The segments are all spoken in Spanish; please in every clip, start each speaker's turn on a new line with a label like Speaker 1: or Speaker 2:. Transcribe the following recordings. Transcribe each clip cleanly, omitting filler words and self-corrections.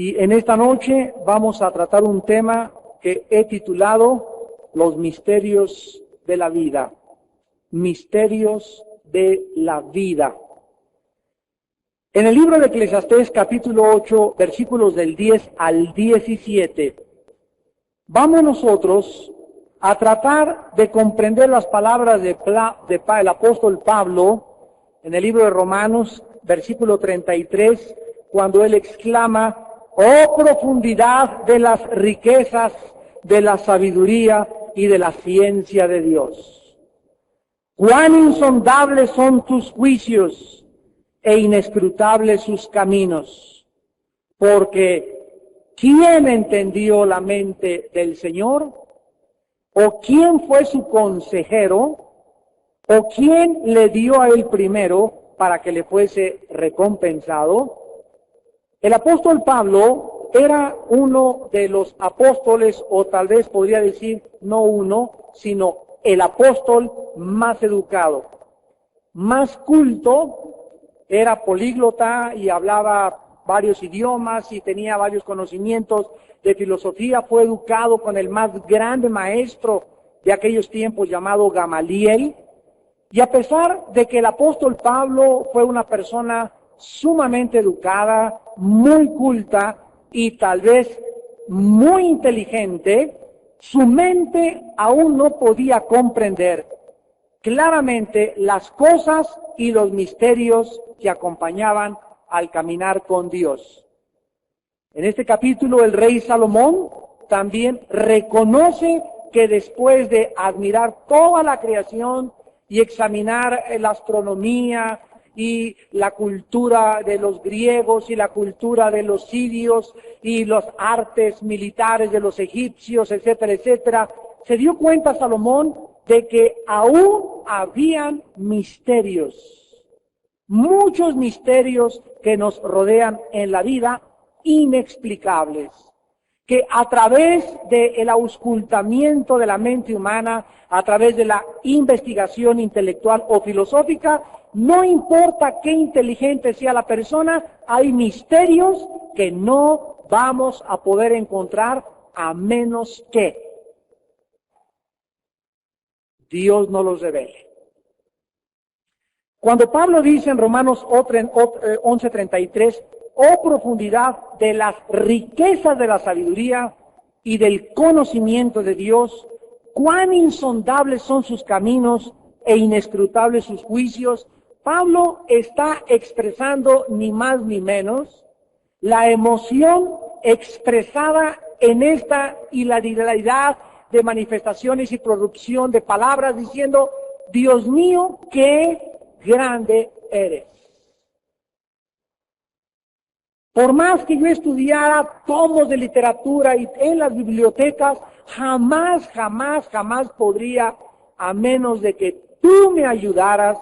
Speaker 1: Y en esta noche vamos a tratar un tema que he titulado Los misterios de la vida. Misterios de la vida. En el libro de Eclesiastés, capítulo 8, versículos del 10 al 17, vamos nosotros a tratar de comprender las palabras del apóstol Pablo en el libro de Romanos, versículo 33, cuando él exclama: ¡Oh profundidad de las riquezas, de la sabiduría y de la ciencia de Dios! ¡Cuán insondables son tus juicios e inescrutables sus caminos! Porque ¿quién entendió la mente del Señor? ¿O quién fue su consejero? ¿O quién le dio a él primero para que le fuese recompensado? El apóstol Pablo era uno de los apóstoles, o tal vez podría decir no uno, sino el apóstol más educado, más culto, era políglota y hablaba varios idiomas y tenía varios conocimientos de filosofía. Fue educado con el más grande maestro de aquellos tiempos llamado Gamaliel. Y a pesar de que el apóstol Pablo fue una persona sumamente educada, muy culta y tal vez muy inteligente, su mente aún no podía comprender claramente las cosas y los misterios que acompañaban al caminar con Dios. En este capítulo el rey Salomón también reconoce que después de admirar toda la creación y examinar la astronomía y la cultura de los griegos y la cultura de los sirios y los artes militares de los egipcios, etcétera, etcétera, se dio cuenta Salomón de que aún habían misterios, muchos misterios que nos rodean en la vida, inexplicables, que a través del auscultamiento de la mente humana, a través de la investigación intelectual o filosófica, no importa qué inteligente sea la persona, hay misterios que no vamos a poder encontrar a menos que Dios nos los revele. Cuando Pablo dice en Romanos 11:33, oh profundidad de las riquezas de la sabiduría y del conocimiento de Dios, cuán insondables son sus caminos e inescrutables sus juicios, Pablo está expresando ni más ni menos la emoción expresada en esta hilaridad de manifestaciones y producción de palabras diciendo: Dios mío, qué grande eres. Por más que yo estudiara tomos de literatura y en las bibliotecas, jamás podría, a menos de que tú me ayudaras,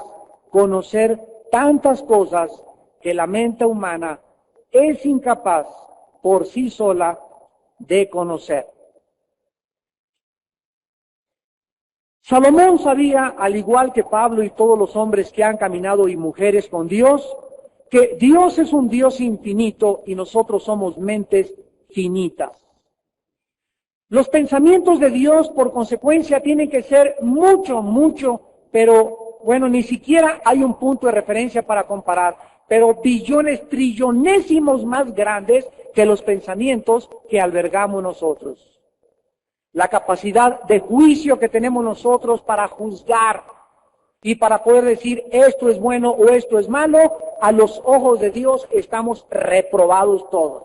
Speaker 1: conocer tantas cosas que la mente humana es incapaz por sí sola de conocer. Salomón sabía, al igual que Pablo y todos los hombres que han caminado y mujeres con Dios, que Dios es un Dios infinito y nosotros somos mentes finitas. Los pensamientos de Dios, por consecuencia, tienen que ser mucho, pero bueno, ni siquiera hay un punto de referencia para comparar, pero billones, trillonésimos más grandes que los pensamientos que albergamos nosotros. La capacidad de juicio que tenemos nosotros para juzgar y para poder decir esto es bueno o esto es malo, a los ojos de Dios estamos reprobados todos.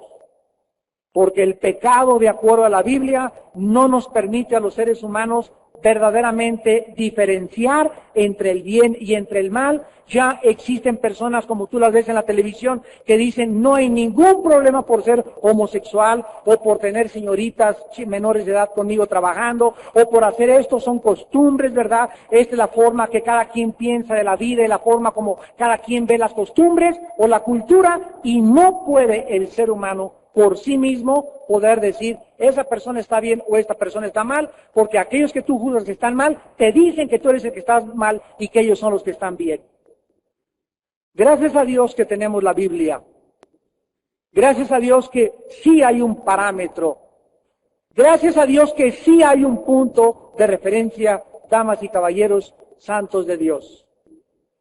Speaker 1: Porque el pecado, de acuerdo a la Biblia, no nos permite a los seres humanos verdaderamente diferenciar entre el bien y entre el mal. Ya existen personas, como tú las ves en la televisión, que dicen no hay ningún problema por ser homosexual o por tener señoritas menores de edad conmigo trabajando o por hacer esto, son costumbres, ¿verdad? Esta es la forma que cada quien piensa de la vida y la forma como cada quien ve las costumbres o la cultura, y no puede el ser humano por sí mismo poder decir esa persona está bien o esta persona está mal, porque aquellos que tú juzgas que están mal te dicen que tú eres el que estás mal y que ellos son los que están bien. Gracias a Dios que tenemos la Biblia. Gracias a Dios que sí hay un parámetro. Gracias a Dios que sí hay un punto de referencia, damas y caballeros santos de Dios.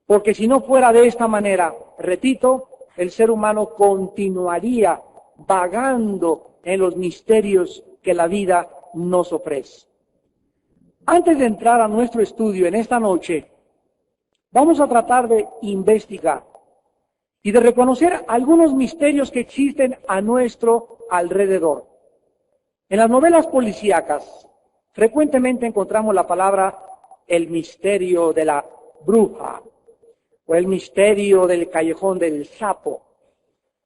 Speaker 1: Porque si no fuera de esta manera, repito, el ser humano continuaría vagando en los misterios que la vida nos ofrece. Antes de entrar a nuestro estudio en esta noche, vamos a tratar de investigar y de reconocer algunos misterios que existen a nuestro alrededor. En las novelas policíacas, frecuentemente encontramos la palabra el misterio de la bruja, o el misterio del callejón del sapo,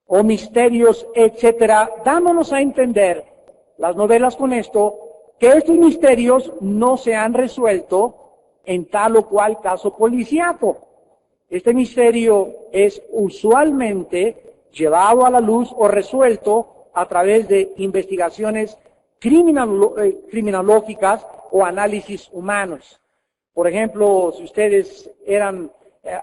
Speaker 1: o misterios, etcétera, dándonos a entender las novelas con esto, que estos misterios no se han resuelto en tal o cual caso policíaco. Este misterio es usualmente llevado a la luz o resuelto a través de investigaciones criminológicas o análisis humanos. Por ejemplo, si ustedes eran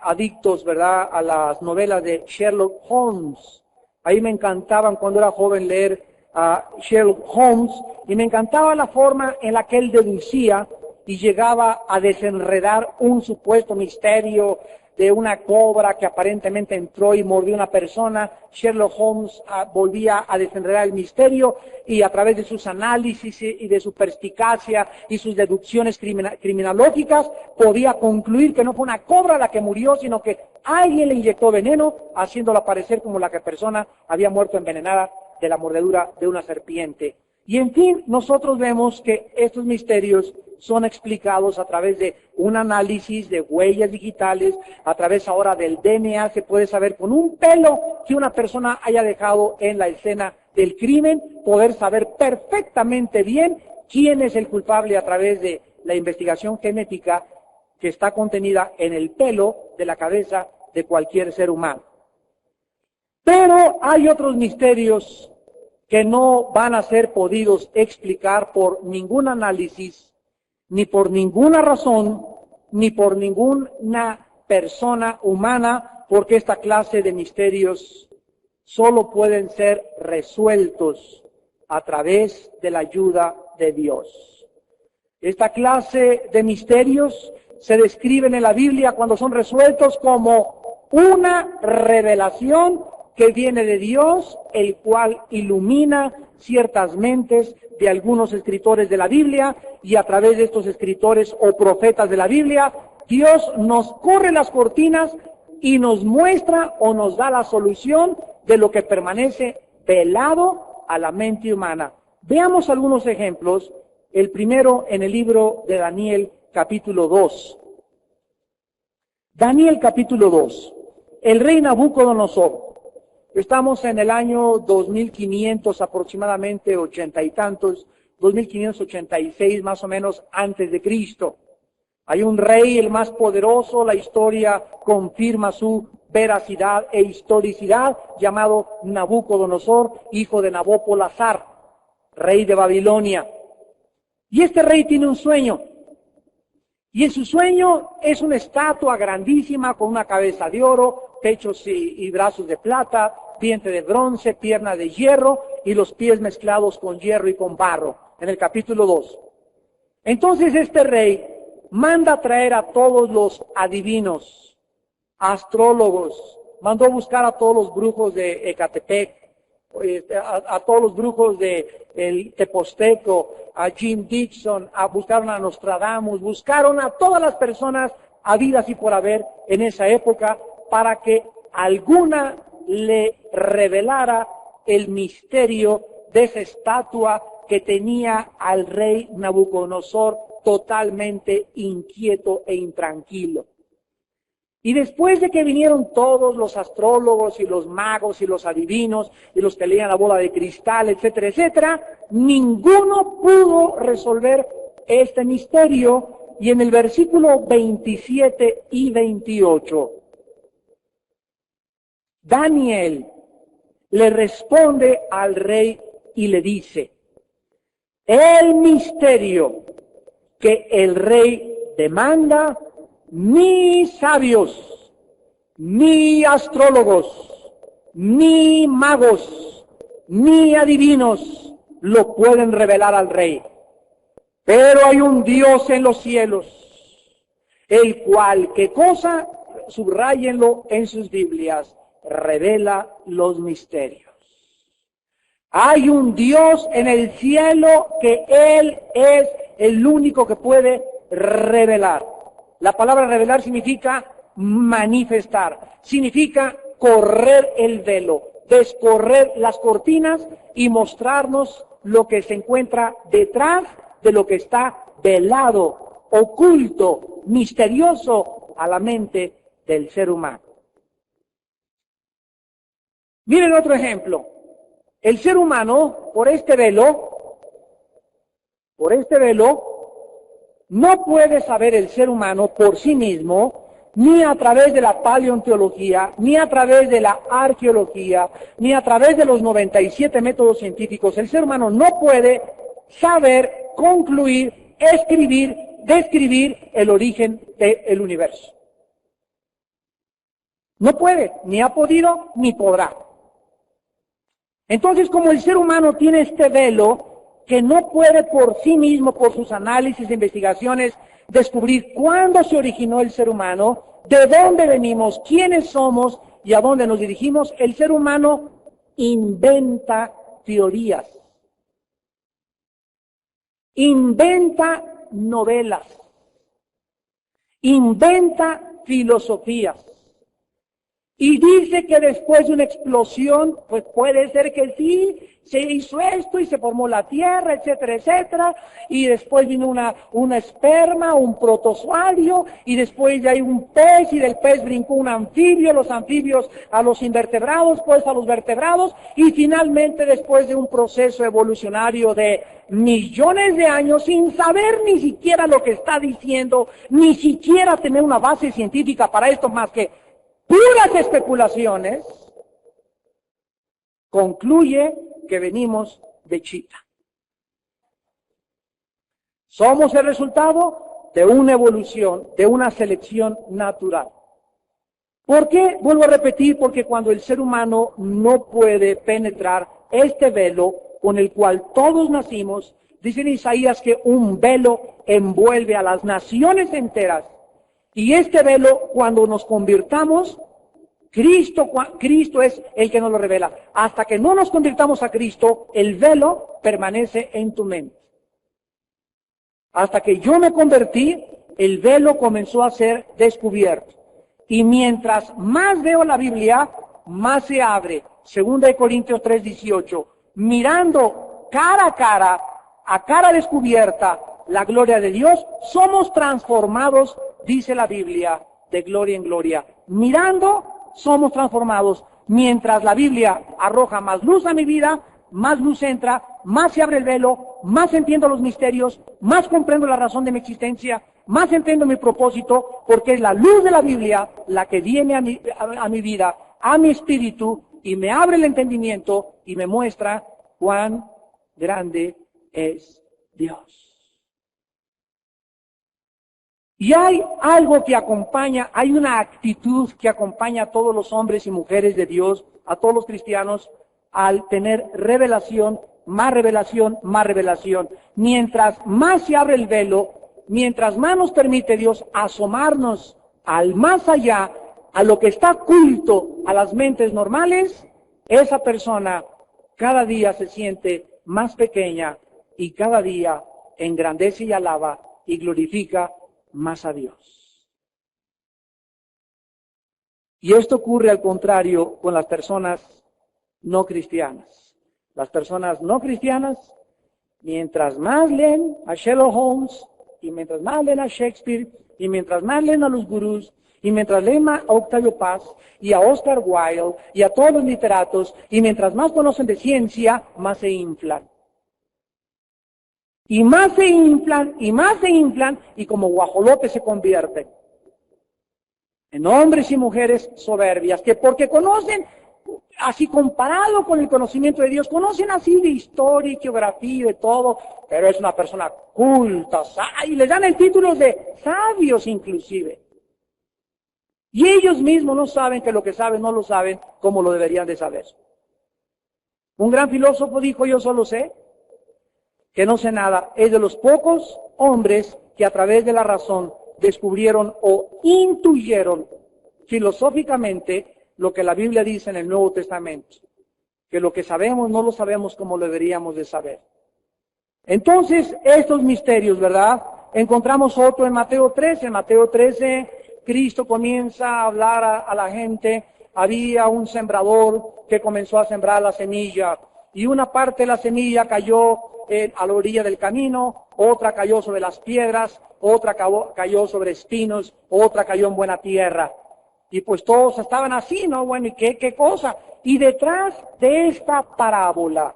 Speaker 1: adictos, ¿verdad?, a las novelas de Sherlock Holmes, ahí me encantaban cuando era joven leer a Sherlock Holmes, y me encantaba la forma en la que él deducía y llegaba a desenredar un supuesto misterio de una cobra que aparentemente entró y mordió a una persona. Sherlock Holmes volvía a desenredar el misterio y a través de sus análisis y de su perspicacia y sus deducciones criminológicas podía concluir que no fue una cobra la que murió, sino que alguien le inyectó veneno, haciéndola parecer como la que persona había muerto envenenada de la mordedura de una serpiente. Y en fin, nosotros vemos que estos misterios son explicados a través de un análisis de huellas digitales, a través ahora del DNA, se puede saber con un pelo que una persona haya dejado en la escena del crimen, poder saber perfectamente bien quién es el culpable a través de la investigación genética que está contenida en el pelo de la cabeza de cualquier ser humano. Pero hay otros misterios que no van a ser podidos explicar por ningún análisis, ni por ninguna razón, ni por ninguna persona humana, porque esta clase de misterios solo pueden ser resueltos a través de la ayuda de Dios. Esta clase de misterios se describen en la Biblia cuando son resueltos como una revelación que viene de Dios, el cual ilumina ciertas mentes de algunos escritores de la Biblia, y a través de estos escritores o profetas de la Biblia, Dios nos corre las cortinas y nos muestra o nos da la solución de lo que permanece velado a la mente humana. Veamos algunos ejemplos. El primero en el libro de Daniel, capítulo 2. Daniel, capítulo 2. El rey Nabucodonosor. Estamos en el año 2500 aproximadamente, 80 y tantos, 2586 más o menos antes de Cristo. Hay un rey, el más poderoso, la historia confirma su veracidad e historicidad, llamado Nabucodonosor, hijo de Nabopolassar, rey de Babilonia. Y este rey tiene un sueño. Y en su sueño es una estatua grandísima con una cabeza de oro, pechos y brazos de plata, vientre de bronce, pierna de hierro y los pies mezclados con hierro y con barro, en el capítulo 2. Entonces este rey manda traer a todos los adivinos, astrólogos, mandó buscar a todos los brujos de Ecatepec, a todos los brujos de el Teposteco, a Jim Dixon, buscaron a Nostradamus, buscaron a todas las personas habidas y por haber en esa época para que alguna le revelara el misterio de esa estatua que tenía al rey Nabucodonosor totalmente inquieto e intranquilo. Y después de que vinieron todos los astrólogos y los magos y los adivinos y los que leían la bola de cristal, etcétera, etcétera, ninguno pudo resolver este misterio. Y en el versículo 27 y 28, Daniel le responde al rey y le dice: el misterio que el rey demanda, ni sabios, ni astrólogos, ni magos, ni adivinos lo pueden revelar al Rey. Pero hay un Dios en los cielos, el cual, ¿qué cosa? Subráyenlo en sus Biblias, revela los misterios. Hay un Dios en el cielo que Él es el único que puede revelar. La palabra revelar significa manifestar, significa correr el velo, descorrer las cortinas y mostrarnos lo que se encuentra detrás de lo que está velado, oculto, misterioso a la mente del ser humano. Miren otro ejemplo. El ser humano, por este velo, no puede saber el ser humano por sí mismo, ni a través de la paleontología, ni a través de la arqueología, ni a través de los 97 métodos científicos. El ser humano no puede saber, concluir, escribir, describir el origen del universo. No puede, ni ha podido, ni podrá. Entonces, como el ser humano tiene este velo, que no puede por sí mismo, por sus análisis e investigaciones, descubrir cuándo se originó el ser humano, de dónde venimos, quiénes somos y a dónde nos dirigimos, el ser humano inventa teorías, inventa novelas, inventa filosofías. Y dice que después de una explosión, pues puede ser que sí, se hizo esto y se formó la Tierra, etcétera, etcétera. Y después vino una esperma, un protozoario, y después ya hay un pez, y del pez brincó un anfibio, los anfibios a los invertebrados, pues a los vertebrados. Y finalmente, después de un proceso evolucionario de millones de años, sin saber ni siquiera lo que está diciendo, ni siquiera tener una base científica para esto más que puras especulaciones, concluye que venimos de Chita. Somos el resultado de una evolución, de una selección natural. ¿Por qué? Vuelvo a repetir, porque cuando el ser humano no puede penetrar este velo con el cual todos nacimos, dice en Isaías que un velo envuelve a las naciones enteras. Y este velo, cuando nos convirtamos, Cristo es el que nos lo revela. Hasta que no nos convirtamos a Cristo, el velo permanece en tu mente. Hasta que yo me convertí, el velo comenzó a ser descubierto. Y mientras más veo la Biblia, más se abre. 2 Corintios 3:18, mirando cara a cara descubierta, la gloria de Dios, somos transformados, dice la Biblia, de gloria en gloria. Mirando, somos transformados. Mientras la Biblia arroja más luz a mi vida, más luz entra, más se abre el velo, más entiendo los misterios, más comprendo la razón de mi existencia, más entiendo mi propósito, porque es la luz de la Biblia la que viene a mi vida, a mi espíritu, y me abre el entendimiento y me muestra cuán grande es Dios. Y hay algo que acompaña, hay una actitud que acompaña a todos los hombres y mujeres de Dios, a todos los cristianos, al tener revelación, más revelación, más revelación. Mientras más se abre el velo, mientras más nos permite Dios asomarnos al más allá, a lo que está oculto a las mentes normales, esa persona cada día se siente más pequeña y cada día engrandece y alaba y glorifica más a Dios. Y esto ocurre al contrario con las personas no cristianas. Las personas no cristianas, mientras más leen a Sherlock Holmes, y mientras más leen a Shakespeare, y mientras más leen a los gurús, y mientras leen a Octavio Paz, y a Oscar Wilde, y a todos los literatos, y mientras más conocen de ciencia, más se inflan. Y más se inflan, y más se inflan, y como guajolotes se convierten en hombres y mujeres soberbias, que porque conocen, así comparado con el conocimiento de Dios, conocen así de historia y geografía y de todo, pero es una persona culta, y les dan el título de sabios inclusive. Y ellos mismos no saben que lo que saben no lo saben como lo deberían de saber. Un gran filósofo dijo, yo solo sé que no sé nada. Es de los pocos hombres que a través de la razón descubrieron o intuyeron filosóficamente lo que la Biblia dice en el Nuevo Testamento. Que lo que sabemos no lo sabemos como lo deberíamos de saber. Entonces, estos misterios, ¿verdad? Encontramos otro en Mateo 13. En Mateo 13, Cristo comienza a hablar a la gente. Había un sembrador que comenzó a sembrar la semilla. Y una parte de la semilla cayó a la orilla del camino, otra cayó sobre las piedras, otra cayó sobre espinos, otra cayó en buena tierra. Y pues todos estaban así, ¿no? Bueno, ¿y qué cosa? Y detrás de esta parábola,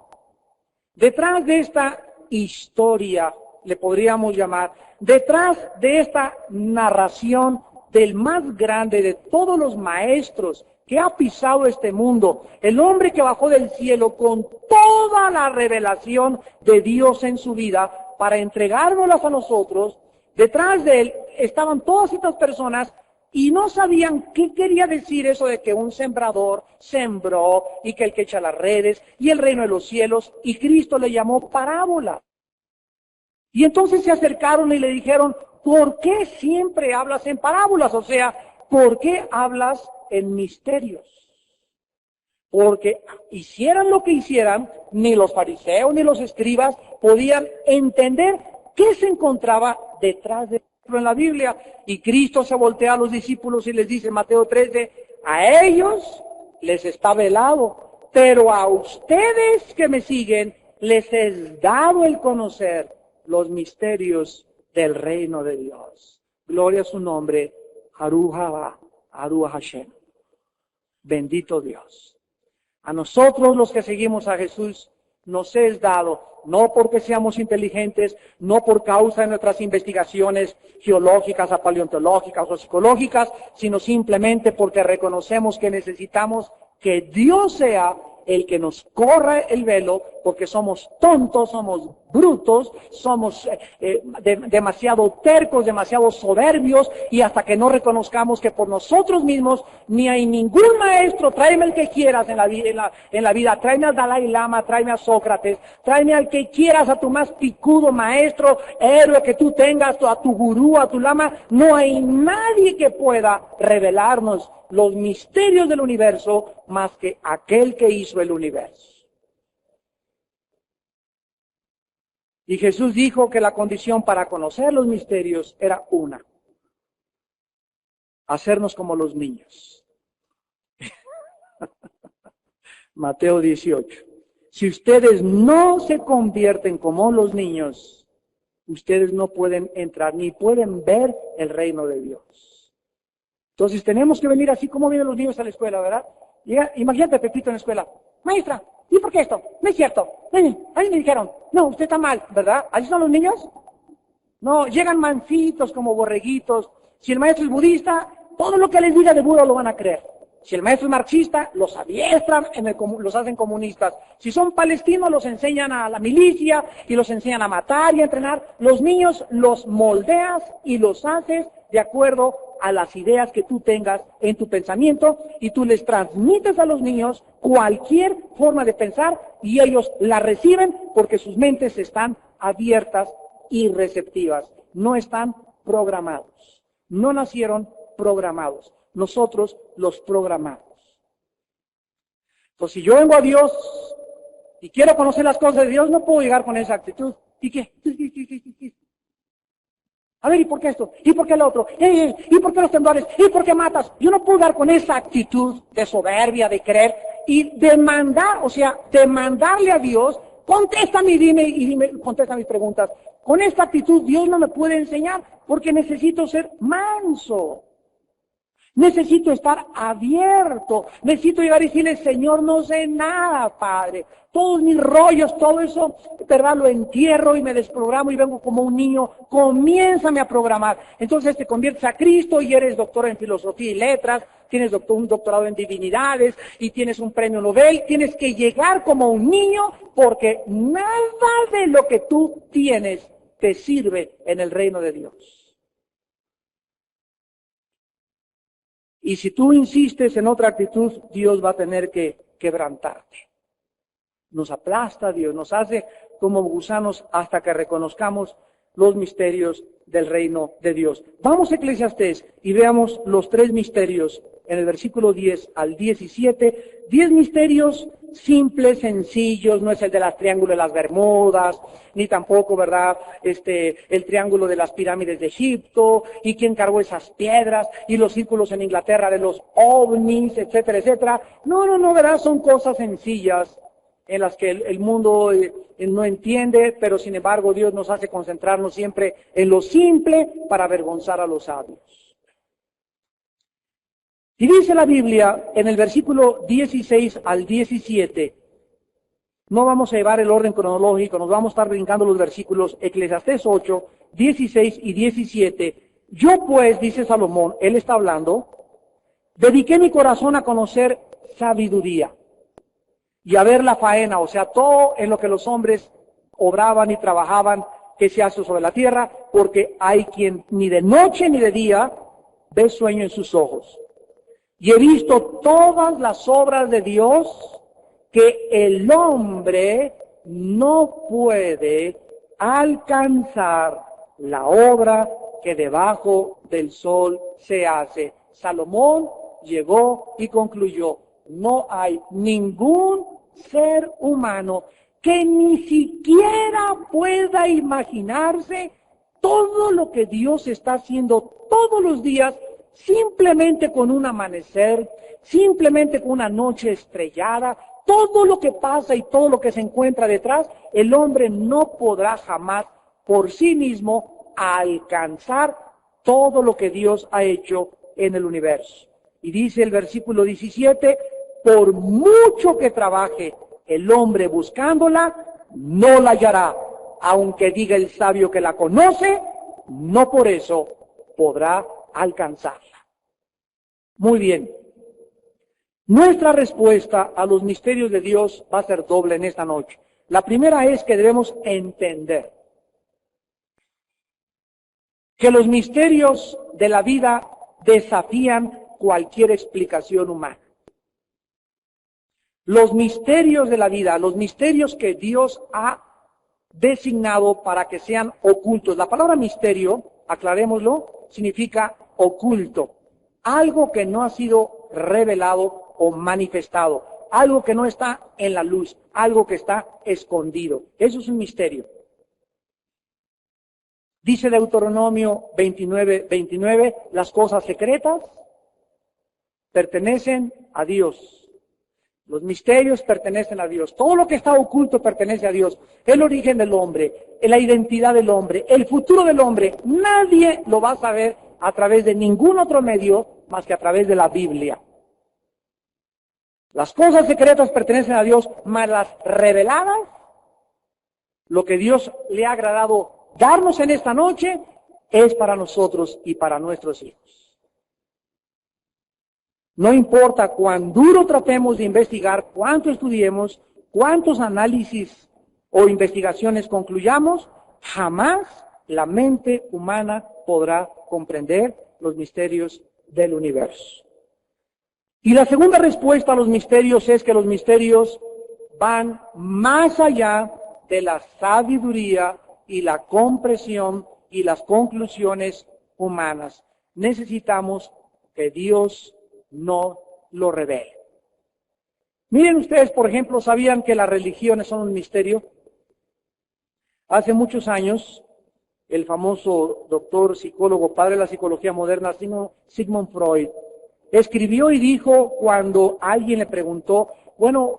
Speaker 1: detrás de esta historia, le podríamos llamar, detrás de esta narración del más grande de todos los maestros que ha pisado este mundo, el hombre que bajó del cielo con toda la revelación de Dios en su vida para entregárnoslas a nosotros, detrás de él estaban todas estas personas y no sabían qué quería decir eso de que un sembrador sembró y que el que echa las redes y el reino de los cielos, y Cristo le llamó parábola. Y entonces se acercaron y le dijeron, ¿por qué siempre hablas en parábolas? O sea, ¿por qué hablas en misterios? Porque hicieran lo que hicieran, ni los fariseos ni los escribas podían entender qué se encontraba detrás de en la Biblia. Y Cristo se voltea a los discípulos y les dice en Mateo 13, a ellos les está velado, pero a ustedes que me siguen les es dado el conocer los misterios del reino de Dios. Gloria a su nombre, Aruha Hashem. Bendito Dios. A nosotros los que seguimos a Jesús nos es dado, no porque seamos inteligentes, no por causa de nuestras investigaciones geológicas, paleontológicas o psicológicas, sino simplemente porque reconocemos que necesitamos que Dios sea el que nos corra el velo, porque somos tontos, somos brutos, somos demasiado tercos, demasiado soberbios, y hasta que no reconozcamos que por nosotros mismos ni hay ningún maestro, tráeme el que quieras en la vida, tráeme al Dalai Lama, tráeme a Sócrates, tráeme al que quieras, a tu más picudo maestro, héroe que tú tengas, a tu gurú, a tu lama, no hay nadie que pueda revelarnos los misterios del universo más que aquel que hizo el universo. Y Jesús dijo que la condición para conocer los misterios era una: hacernos como los niños. Mateo 18. Si ustedes no se convierten como los niños, ustedes no pueden entrar ni pueden ver el reino de Dios. Entonces tenemos que venir así como vienen los niños a la escuela, ¿verdad? Imagínate a Pepito en la escuela. Maestra, ¿y por qué esto? No es cierto. Ahí me dijeron, no, usted está mal, ¿verdad? ¿Así son los niños? No, llegan mansitos como borreguitos. Si el maestro es budista, todo lo que les diga de Buda lo van a creer. Si el maestro es marxista, los adiestran, los hacen comunistas. Si son palestinos, los enseñan a la milicia y los enseñan a matar y a entrenar. Los niños los moldeas y los haces de acuerdo a las ideas que tú tengas en tu pensamiento, y tú les transmites a los niños cualquier forma de pensar y ellos la reciben porque sus mentes están abiertas y receptivas. No están programados. No nacieron programados. Nosotros los programamos. Entonces, si yo vengo a Dios y quiero conocer las cosas de Dios, no puedo llegar con esa actitud. ¿Y qué? A ver, ¿y por qué esto? ¿Y por qué el otro? ¿Y por qué los temblores? ¿Y por qué matas? Yo no puedo dar con esa actitud de soberbia, de creer y demandar, o sea, demandarle a Dios, contéstame y dime, contesta mis preguntas. Con esta actitud Dios no me puede enseñar porque necesito ser manso. Necesito estar abierto. Necesito llegar y decirle, Señor, no sé nada, Padre. Todos mis rollos, todo eso, ¿verdad? Lo entierro y me desprogramo y vengo como un niño. Comiénzame a programar. Entonces te conviertes a Cristo y eres doctor en filosofía y letras. Tienes un doctorado en divinidades y tienes un premio Nobel. Tienes que llegar como un niño porque nada de lo que tú tienes te sirve en el reino de Dios. Y si tú insistes en otra actitud, Dios va a tener que quebrantarte. nos aplasta Dios, nos hace como gusanos hasta que reconozcamos los misterios del reino de Dios. Vamos a Eclesiastés y veamos los 3 misterios en el versículo 10 al 17. 10 misterios simples, sencillos, no es el del triángulo de las Bermudas, ni tampoco, ¿verdad?, el triángulo de las pirámides de Egipto, y quién cargó esas piedras, y los círculos en Inglaterra de los ovnis, etcétera, etcétera. No, ¿verdad? Son cosas sencillas en las que el mundo no entiende, pero sin embargo Dios nos hace concentrarnos siempre en lo simple para avergonzar a los sabios. Y dice la Biblia en el versículo 16 al 17, no vamos a llevar el orden cronológico, nos vamos a estar brincando los versículos, Eclesiastés 8, 16 y 17. Yo pues, dice Salomón, él está hablando, dediqué mi corazón a conocer sabiduría y a ver la faena, o sea, todo en lo que los hombres obraban y trabajaban que se hace sobre la tierra, porque hay quien ni de noche ni de día ve sueño en sus ojos. Y he visto todas las obras de Dios que el hombre no puede alcanzar la obra que debajo del sol se hace. Salomón llegó y concluyó, no hay ningún ser humano que ni siquiera pueda imaginarse todo lo que Dios está haciendo todos los días, simplemente con un amanecer, simplemente con una noche estrellada, todo lo que pasa y todo lo que se encuentra detrás, el hombre no podrá jamás por sí mismo alcanzar todo lo que Dios ha hecho en el universo. Y dice el versículo 17, por mucho que trabaje el hombre buscándola, no la hallará. Aunque diga el sabio que la conoce, no por eso podrá alcanzarla. Muy bien. Nuestra respuesta a los misterios de Dios va a ser doble en esta noche. La primera es que debemos entender que los misterios de la vida desafían cualquier explicación humana. Los misterios de la vida, los misterios que Dios ha designado para que sean ocultos. La palabra misterio, aclarémoslo, significa oculto. Algo que no ha sido revelado o manifestado. Algo que no está en la luz. Algo que está escondido. Eso es un misterio. Dice Deuteronomio 29:29, las cosas secretas pertenecen a Dios. Los misterios pertenecen a Dios. Todo lo que está oculto pertenece a Dios. El origen del hombre, la identidad del hombre, el futuro del hombre, nadie lo va a saber a través de ningún otro medio más que a través de la Biblia. Las cosas secretas pertenecen a Dios, mas las reveladas, lo que Dios le ha agradado darnos en esta noche, es para nosotros y para nuestros hijos. No importa cuán duro tratemos de investigar, cuánto estudiemos, cuántos análisis o investigaciones concluyamos, jamás la mente humana podrá comprender los misterios del universo. Y la segunda respuesta a los misterios es que los misterios van más allá de la sabiduría y la comprensión y las conclusiones humanas. Necesitamos que Dios no lo revele. Miren ustedes, por ejemplo, ¿sabían que las religiones son un misterio? Hace muchos años, el famoso doctor, psicólogo, padre de la psicología moderna, Sigmund Freud, escribió y dijo cuando alguien le preguntó, bueno,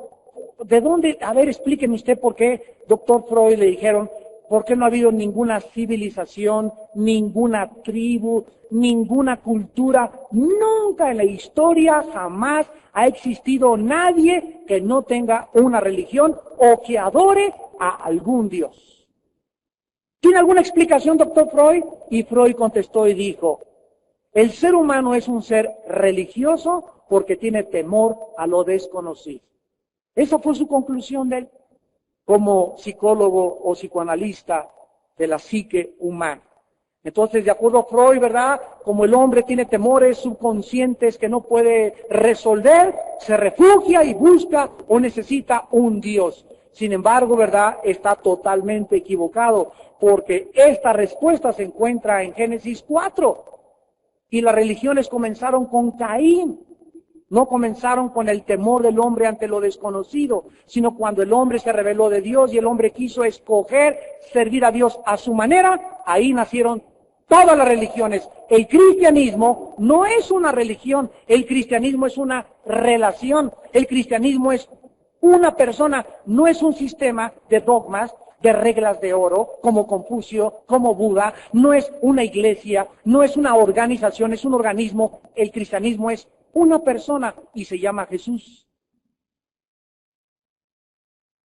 Speaker 1: ¿de dónde? A ver, explíqueme usted por qué, doctor Freud, le dijeron, ¿por qué no ha habido ninguna civilización, ninguna tribu, ninguna cultura? Nunca en la historia jamás ha existido nadie que no tenga una religión o que adore a algún Dios. ¿Tiene alguna explicación, doctor Freud? Y Freud contestó y dijo, el ser humano es un ser religioso porque tiene temor a lo desconocido. Esa fue su conclusión de él, como psicólogo o psicoanalista de la psique humana. Entonces, de acuerdo a Freud, ¿verdad? Como el hombre tiene temores subconscientes que no puede resolver, se refugia y busca o necesita un Dios. Sin embargo, ¿verdad? Está totalmente equivocado, porque esta respuesta se encuentra en Génesis 4. Y las religiones comenzaron con Caín. No comenzaron con el temor del hombre ante lo desconocido, sino cuando el hombre se rebeló de Dios y el hombre quiso escoger servir a Dios a su manera, ahí nacieron todas las religiones. El cristianismo no es una religión, el cristianismo es una relación, el cristianismo es una persona, no es un sistema de dogmas, de reglas de oro, como Confucio, como Buda, no es una iglesia, no es una organización, es un organismo. El cristianismo es una persona y se llama Jesús.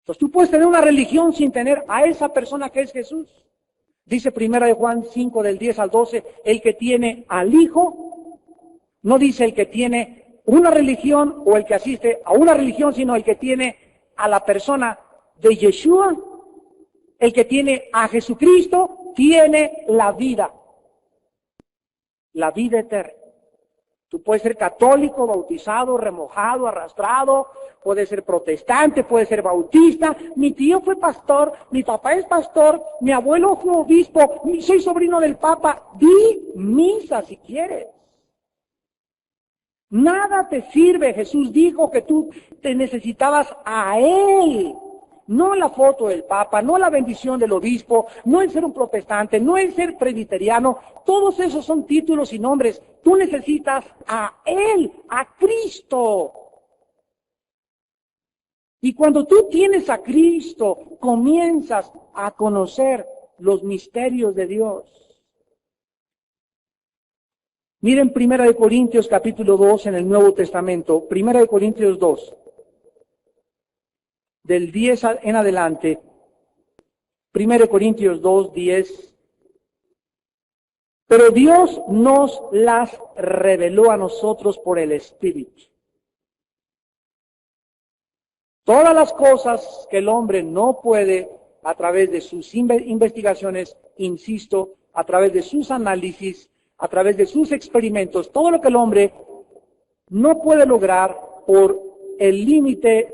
Speaker 1: Entonces tú puedes tener una religión sin tener a esa persona que es Jesús. Dice 1 Juan 5 del 10 al 12, el que tiene al Hijo, no dice el que tiene una religión o el que asiste a una religión, sino el que tiene a la persona de Yeshua, el que tiene a Jesucristo, tiene la vida eterna. Tú puedes ser católico, bautizado, remojado, arrastrado, puedes ser protestante, puedes ser bautista. Mi tío fue pastor, mi papá es pastor, mi abuelo fue obispo, soy sobrino del Papa. Di misa si quieres. Nada te sirve. Jesús dijo que tú te necesitabas a Él. No la foto del Papa, no la bendición del obispo, no el ser un protestante, no el ser presbiteriano. Todos esos son títulos y nombres. Tú necesitas a Él, a Cristo. Y cuando tú tienes a Cristo, comienzas a conocer los misterios de Dios. Miren 1 Corintios capítulo 2 en el Nuevo Testamento, 1 Corintios 2. Del 10 en adelante, 1 Corintios 2, 10. Pero Dios nos las reveló a nosotros por el Espíritu. Todas las cosas que el hombre no puede, a través de sus investigaciones, insisto, a través de sus análisis, a través de sus experimentos, todo lo que el hombre no puede lograr por el límite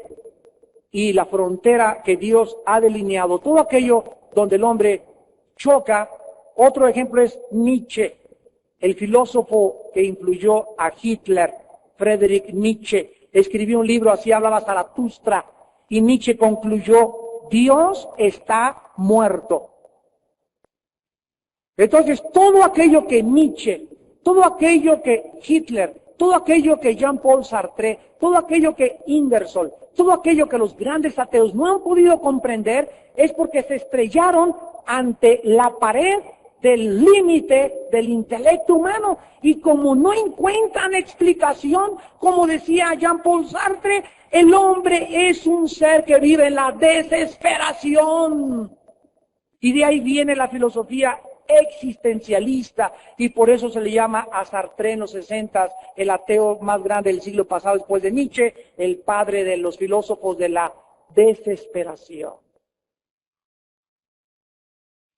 Speaker 1: y la frontera que Dios ha delineado, todo aquello donde el hombre choca. Otro ejemplo es Nietzsche, el filósofo que influyó a Hitler, Friedrich Nietzsche. Escribió un libro, así hablaba Zaratustra, y Nietzsche concluyó, Dios está muerto. Entonces, todo aquello que Nietzsche, todo aquello que Hitler, todo aquello que Jean-Paul Sartre, todo aquello que Ingersoll, todo aquello que los grandes ateos no han podido comprender, es porque se estrellaron ante la pared del límite del intelecto humano. Y como no encuentran explicación, como decía Jean-Paul Sartre, el hombre es un ser que vive en la desesperación. Y de ahí viene la filosofía existencialista, y por eso se le llama a Sartre en los 60 el ateo más grande del siglo pasado después de Nietzsche, el padre de los filósofos de la desesperación.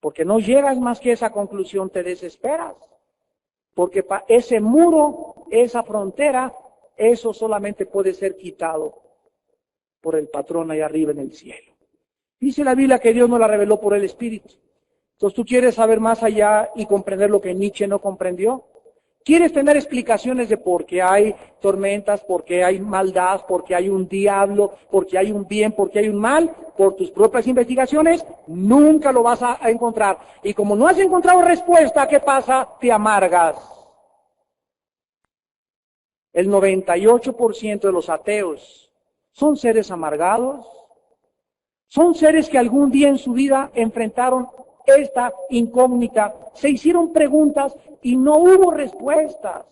Speaker 1: Porque no llegas más que a esa conclusión, te desesperas. Porque ese muro, esa frontera, eso solamente puede ser quitado por el patrón allá arriba en el cielo. Dice la Biblia que Dios nos la reveló por el Espíritu. Entonces, ¿tú quieres saber más allá y comprender lo que Nietzsche no comprendió? ¿Quieres tener explicaciones de por qué hay tormentas, por qué hay maldad, por qué hay un diablo, por qué hay un bien, por qué hay un mal? Por tus propias investigaciones, nunca lo vas a encontrar. Y como no has encontrado respuesta, ¿qué pasa? Te amargas. El 98% de los ateos son seres amargados, son seres que algún día en su vida enfrentaron esta incógnita, se hicieron preguntas y no hubo respuestas.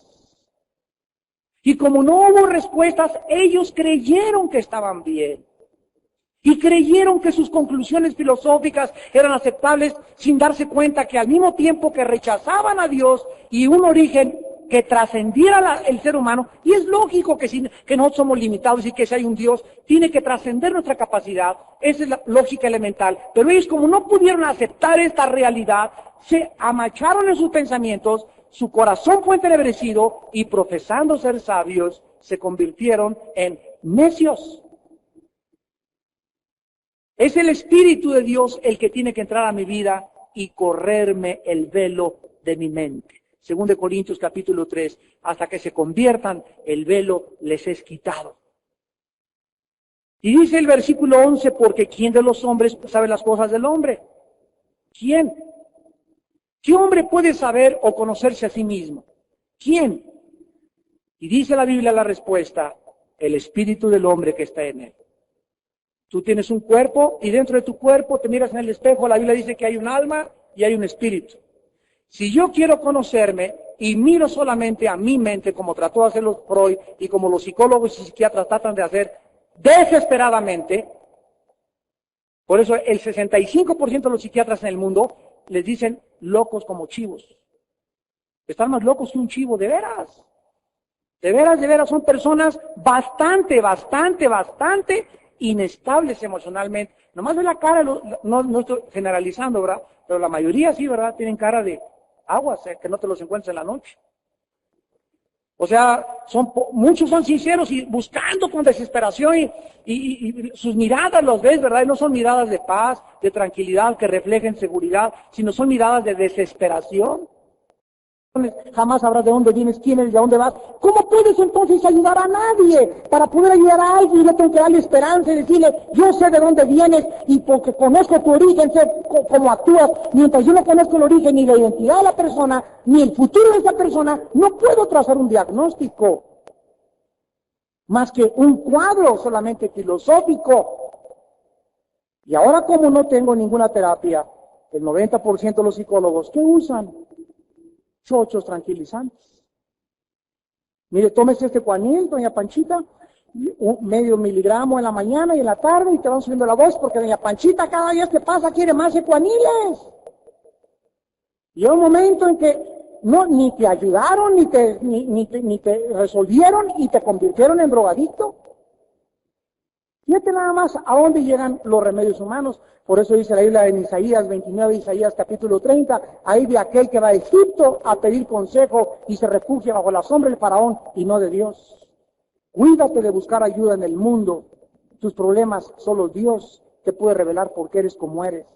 Speaker 1: Y como no hubo respuestas, ellos creyeron que estaban bien. Y creyeron que sus conclusiones filosóficas eran aceptables sin darse cuenta que al mismo tiempo que rechazaban a Dios y un origen que trascendiera el ser humano, y es lógico que nosotros somos limitados y que si hay un Dios, tiene que trascender nuestra capacidad, esa es la lógica elemental, pero ellos como no pudieron aceptar esta realidad, se amacharon en sus pensamientos, su corazón fue entenebrecido y profesando ser sabios, se convirtieron en necios. Es el Espíritu de Dios el que tiene que entrar a mi vida y correrme el velo de mi mente. 2 Corintios capítulo 3, hasta que se conviertan, el velo les es quitado. Y dice el versículo 11, porque ¿quién de los hombres sabe las cosas del hombre? ¿Quién? ¿Qué hombre puede saber o conocerse a sí mismo? ¿Quién? Y dice la Biblia la respuesta, el espíritu del hombre que está en él. Tú tienes un cuerpo y dentro de tu cuerpo te miras en el espejo, la Biblia dice que hay un alma y hay un espíritu. Si yo quiero conocerme y miro solamente a mi mente, como trató de hacer los Freud y como los psicólogos y psiquiatras tratan de hacer desesperadamente, por eso el 65% de los psiquiatras en el mundo les dicen locos como chivos. Están más locos que un chivo, de veras. De veras, son personas bastante inestables emocionalmente. Nomás de la cara, no estoy generalizando, ¿verdad? Pero la mayoría sí, ¿verdad? Tienen cara de aguas, que no te los encuentres en la noche. O sea, muchos son sinceros y buscando con desesperación y sus miradas los ves, ¿verdad? Y no son miradas de paz, de tranquilidad, que reflejen seguridad, sino son miradas de desesperación. Jamás sabrás de dónde vienes, quién eres, de dónde vas. ¿Cómo puedes entonces ayudar a nadie? Para poder ayudar a alguien, yo tengo que darle esperanza y decirle, yo sé de dónde vienes y porque conozco tu origen, sé cómo actúas. Mientras yo no conozco el origen ni la identidad de la persona, ni el futuro de esa persona, no puedo trazar un diagnóstico. Más que un cuadro solamente filosófico. Y ahora como no tengo ninguna terapia, el 90% de los psicólogos, ¿qué usan? Chochos tranquilizantes. Mire, tómese este Juanil, doña Panchita, medio miligramo en la mañana y en la tarde y te van subiendo la voz porque doña Panchita cada día que pasa quiere más Juaniles. Y hay un momento en que ni te ayudaron, ni te resolvieron y te convirtieron en drogadicto. Fíjate nada más a dónde llegan los remedios humanos. Por eso dice la Biblia en Isaías 29, Isaías capítulo 30, ahí de aquel que va a Egipto a pedir consejo y se refugia bajo la sombra del faraón y no de Dios. Cuídate de buscar ayuda en el mundo. Tus problemas solo Dios te puede revelar por qué eres como eres.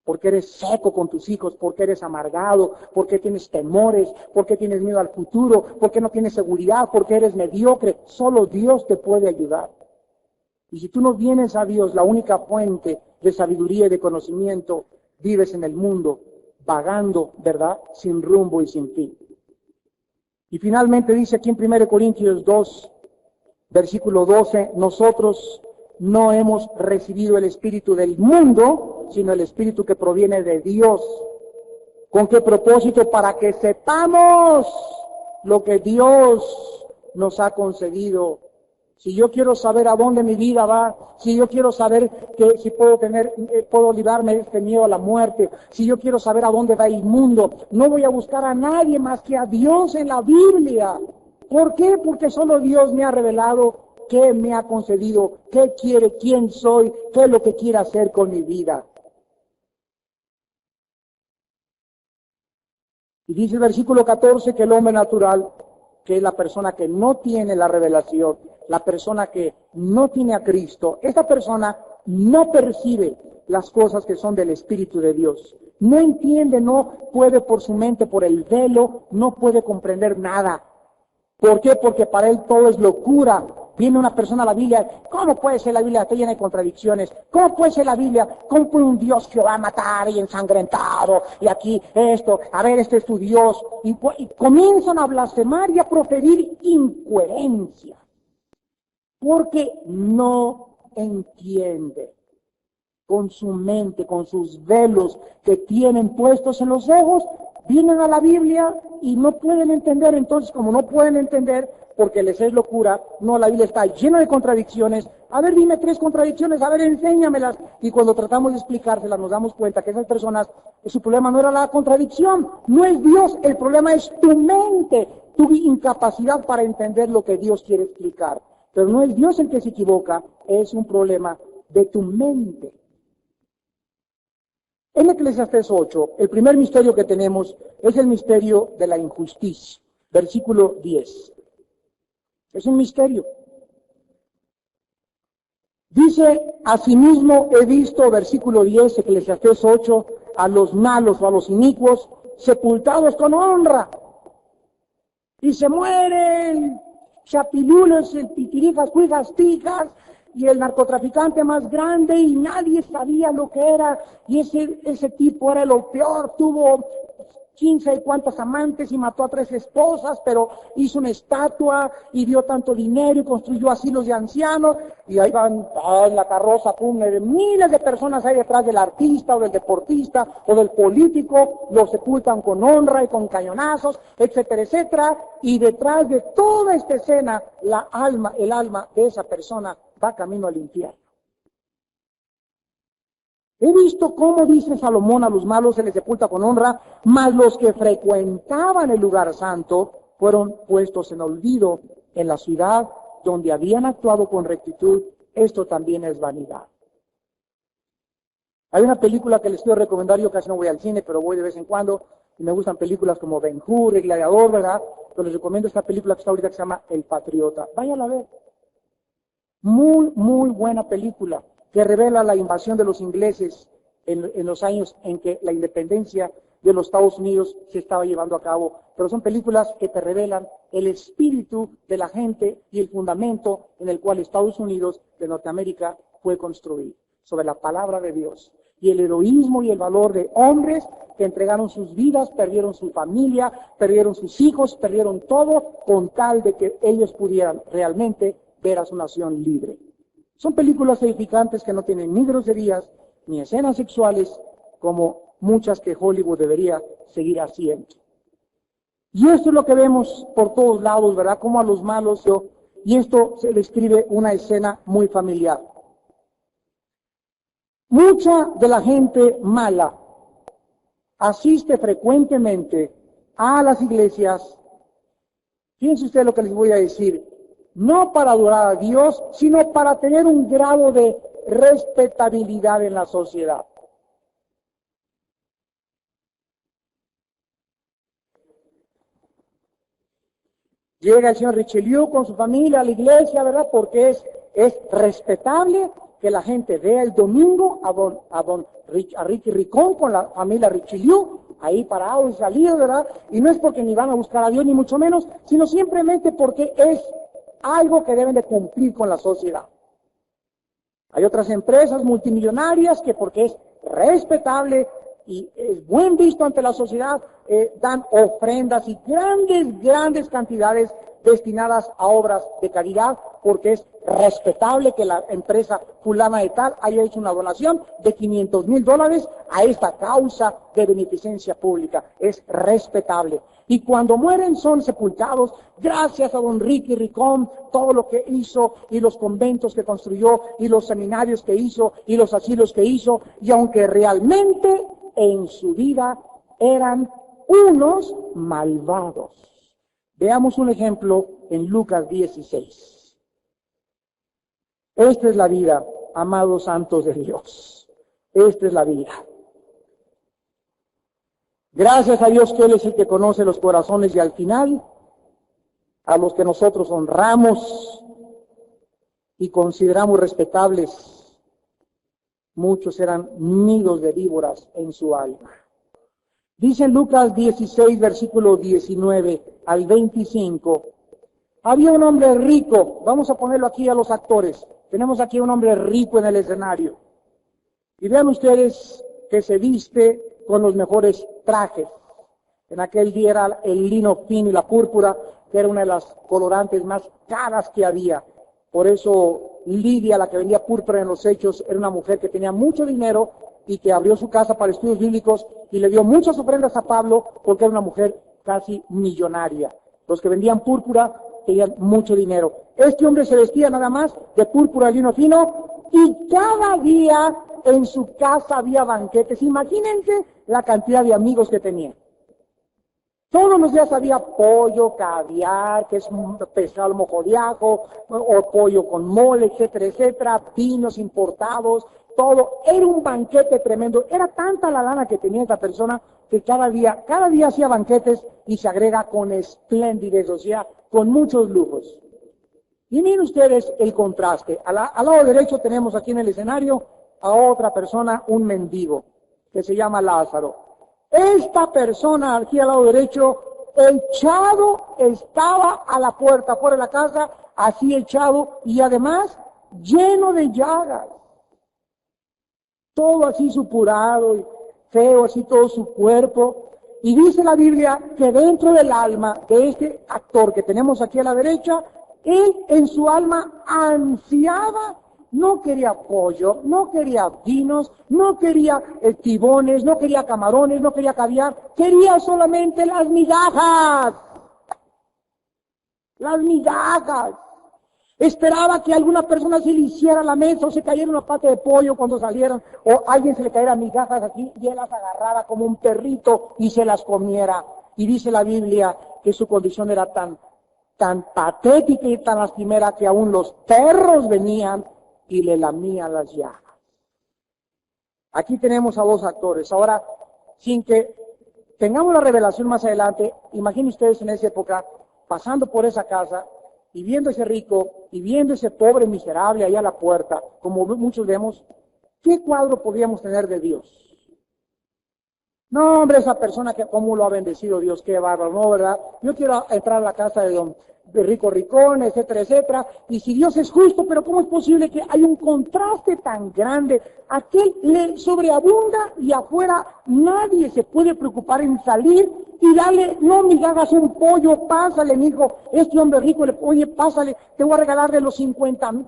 Speaker 1: Porque eres seco con tus hijos, porque eres amargado, porque tienes temores, porque tienes miedo al futuro, porque no tienes seguridad, porque eres mediocre. Solo Dios te puede ayudar. Y si tú no vienes a Dios, la única fuente de sabiduría y de conocimiento, vives en el mundo, vagando, ¿verdad? Sin rumbo y sin fin. Y finalmente dice aquí en 1 Corintios 2, versículo 12, nosotros no hemos recibido el espíritu del mundo, sino el espíritu que proviene de Dios. ¿Con qué propósito? Para que sepamos lo que Dios nos ha concedido. Si yo quiero saber a dónde mi vida va, si yo quiero saber que si puedo librarme de este miedo a la muerte, si yo quiero saber a dónde va el mundo, no voy a buscar a nadie más que a Dios en la Biblia. ¿Por qué? Porque solo Dios me ha revelado qué me ha concedido, qué quiere, quién soy, qué es lo que quiere hacer con mi vida. Y dice el versículo 14 que el hombre natural, que es la persona que no tiene la revelación, la persona que no tiene a Cristo, esta persona no percibe las cosas que son del Espíritu de Dios. No entiende, no puede por su mente, por el velo, no puede comprender nada. ¿Por qué? Porque para él todo es locura. Viene una persona a la Biblia, ¿cómo puede ser la Biblia? Está llena de contradicciones. ¿Cómo puede ser la Biblia? ¿Cómo puede un Dios que va a matar y ensangrentado? Y aquí esto, a ver, este es tu Dios. Y comienzan a blasfemar y a proferir incoherencia. Porque no entiende con su mente, con sus velos que tienen puestos en los ojos, vienen a la Biblia y no pueden entender. Entonces, como no pueden entender, porque les es locura, no, la Biblia está llena de contradicciones. A ver, dime 3 contradicciones, a ver, enséñamelas. Y cuando tratamos de explicárselas, nos damos cuenta que esas personas, su problema no era la contradicción, no es Dios, el problema es tu mente, tu incapacidad para entender lo que Dios quiere explicar. Pero no es Dios el que se equivoca, es un problema de tu mente. En Eclesiastés 8, el primer misterio que tenemos es el misterio de la injusticia. Versículo 10. Es un misterio. Dice, asimismo he visto, versículo 10, Eclesiastés 8, a los malos o a los inicuos sepultados con honra. Y se mueren chapilulos, el pitirijas, cuijas, tijas, y el narcotraficante más grande, y nadie sabía lo que era, y ese tipo era lo peor, tuvo 15 y cuantas amantes y mató a 3 esposas, pero hizo una estatua y dio tanto dinero y construyó asilos de ancianos, y ahí van en la carroza, miles de personas ahí detrás del artista o del deportista o del político, lo sepultan con honra y con cañonazos, etcétera, etcétera, y detrás de toda esta escena, el alma de esa persona va camino al infierno. He visto cómo dice Salomón, a los malos se les sepulta con honra, mas los que frecuentaban el lugar santo fueron puestos en olvido en la ciudad donde habían actuado con rectitud. Esto también es vanidad. Hay una película que les quiero recomendar, yo casi no voy al cine, pero voy de vez en cuando, y me gustan películas como Ben-Hur, El Gladiador, ¿verdad? Pero les recomiendo esta película que está ahorita que se llama El Patriota. Váyanla a ver. Muy, muy buena película, que revela la invasión de los ingleses en los años en que la independencia de los Estados Unidos se estaba llevando a cabo. Pero son películas que te revelan el espíritu de la gente y el fundamento en el cual Estados Unidos de Norteamérica fue construido, sobre la palabra de Dios. Y el heroísmo y el valor de hombres que entregaron sus vidas, perdieron su familia, perdieron sus hijos, perdieron todo, con tal de que ellos pudieran realmente ver a su nación libre. Son películas edificantes que no tienen ni groserías, ni escenas sexuales, como muchas que Hollywood debería seguir haciendo. Y esto es lo que vemos por todos lados, ¿verdad? Como a los malos, y esto se describe una escena muy familiar. Mucha de la gente mala asiste frecuentemente a las iglesias. Fíjense ustedes lo que les voy a decir. No para adorar a Dios, sino para tener un grado de respetabilidad en la sociedad. Llega el señor Richelieu con su familia a la iglesia, ¿verdad? Porque es respetable que la gente vea el domingo a Ricky Ricón con la familia Richelieu, ahí parados y salidos, ¿verdad? Y no es porque ni van a buscar a Dios, ni mucho menos, sino simplemente porque es algo que deben de cumplir con la sociedad. Hay otras empresas multimillonarias que, porque es respetable y es buen visto ante la sociedad, dan ofrendas y grandes cantidades destinadas a obras de caridad, porque es respetable que la empresa fulana de tal haya hecho una donación de $500,000 a esta causa de beneficencia pública. Es respetable. Y cuando mueren son sepultados gracias a don Ricky Ricón, todo lo que hizo, y los conventos que construyó, y los seminarios que hizo, y los asilos que hizo, y aunque realmente en su vida eran unos malvados. Veamos un ejemplo en Lucas 16. Esta es la vida, amados santos de Dios. Esta es la vida. Gracias a Dios que Él es el que conoce los corazones, y al final, a los que nosotros honramos y consideramos respetables, muchos eran nidos de víboras en su alma. Dice en Lucas 16, versículo 19 al 25, había un hombre rico, vamos a ponerlo aquí a los actores, tenemos aquí un hombre rico en el escenario, y vean ustedes que se viste con los mejores trajes. En aquel día era el lino fino y la púrpura, que era una de las colorantes más caras que había. Por eso Lidia, la que vendía púrpura en los Hechos, era una mujer que tenía mucho dinero y que abrió su casa para estudios bíblicos y le dio muchas ofrendas a Pablo porque era una mujer casi millonaria. Los que vendían púrpura tenían mucho dinero. Este hombre se vestía nada más de púrpura y lino fino, y cada día en su casa había banquetes. Imagínense la cantidad de amigos que tenía. Todos los días había pollo, caviar, que es un pescado al mojo de ajo, o pollo con mole, etcétera, etcétera, vinos importados, todo. Era un banquete tremendo. Era tanta la lana que tenía esta persona que cada día hacía banquetes, y se agrega con esplendidez, o sea, con muchos lujos. Y miren ustedes el contraste. Al lado derecho tenemos aquí en el escenario a otra persona, un mendigo, que se llama Lázaro. Esta persona aquí al lado derecho, echado estaba a la puerta, fuera de la casa, así echado, y además lleno de llagas. Todo así supurado y feo, así todo su cuerpo. Y dice la Biblia que dentro del alma de este actor que tenemos aquí a la derecha, él en su alma ansiaba, no quería pollo, no quería vinos, no quería tibones, no quería camarones, no quería caviar, quería solamente las migajas. Las migajas. Esperaba que alguna persona se le hiciera la mesa o se cayera una pata de pollo cuando salieran, o alguien se le cayera migajas aquí y él las agarrara como un perrito y se las comiera. Y dice la Biblia que su condición era tan patética y tan lastimera que aún los perros venían y le lamían las llagas. Aquí tenemos a dos actores. Ahora, sin que tengamos la revelación más adelante, imaginen ustedes en esa época, pasando por esa casa, y viendo ese rico, y viendo ese pobre miserable ahí a la puerta, como muchos vemos, ¿qué cuadro podríamos tener de Dios? No, hombre, esa persona que cómo lo ha bendecido Dios, qué bárbaro, ¿no, verdad? Yo quiero entrar a la casa de rico ricón, etcétera, etcétera, y si Dios es justo, pero ¿cómo es posible que hay un contraste tan grande? Aquel le sobreabunda y afuera nadie se puede preocupar en salir y darle, no migajas un pollo, pásale, mijo, este hombre rico, oye, pásale, te voy a regalar de los 50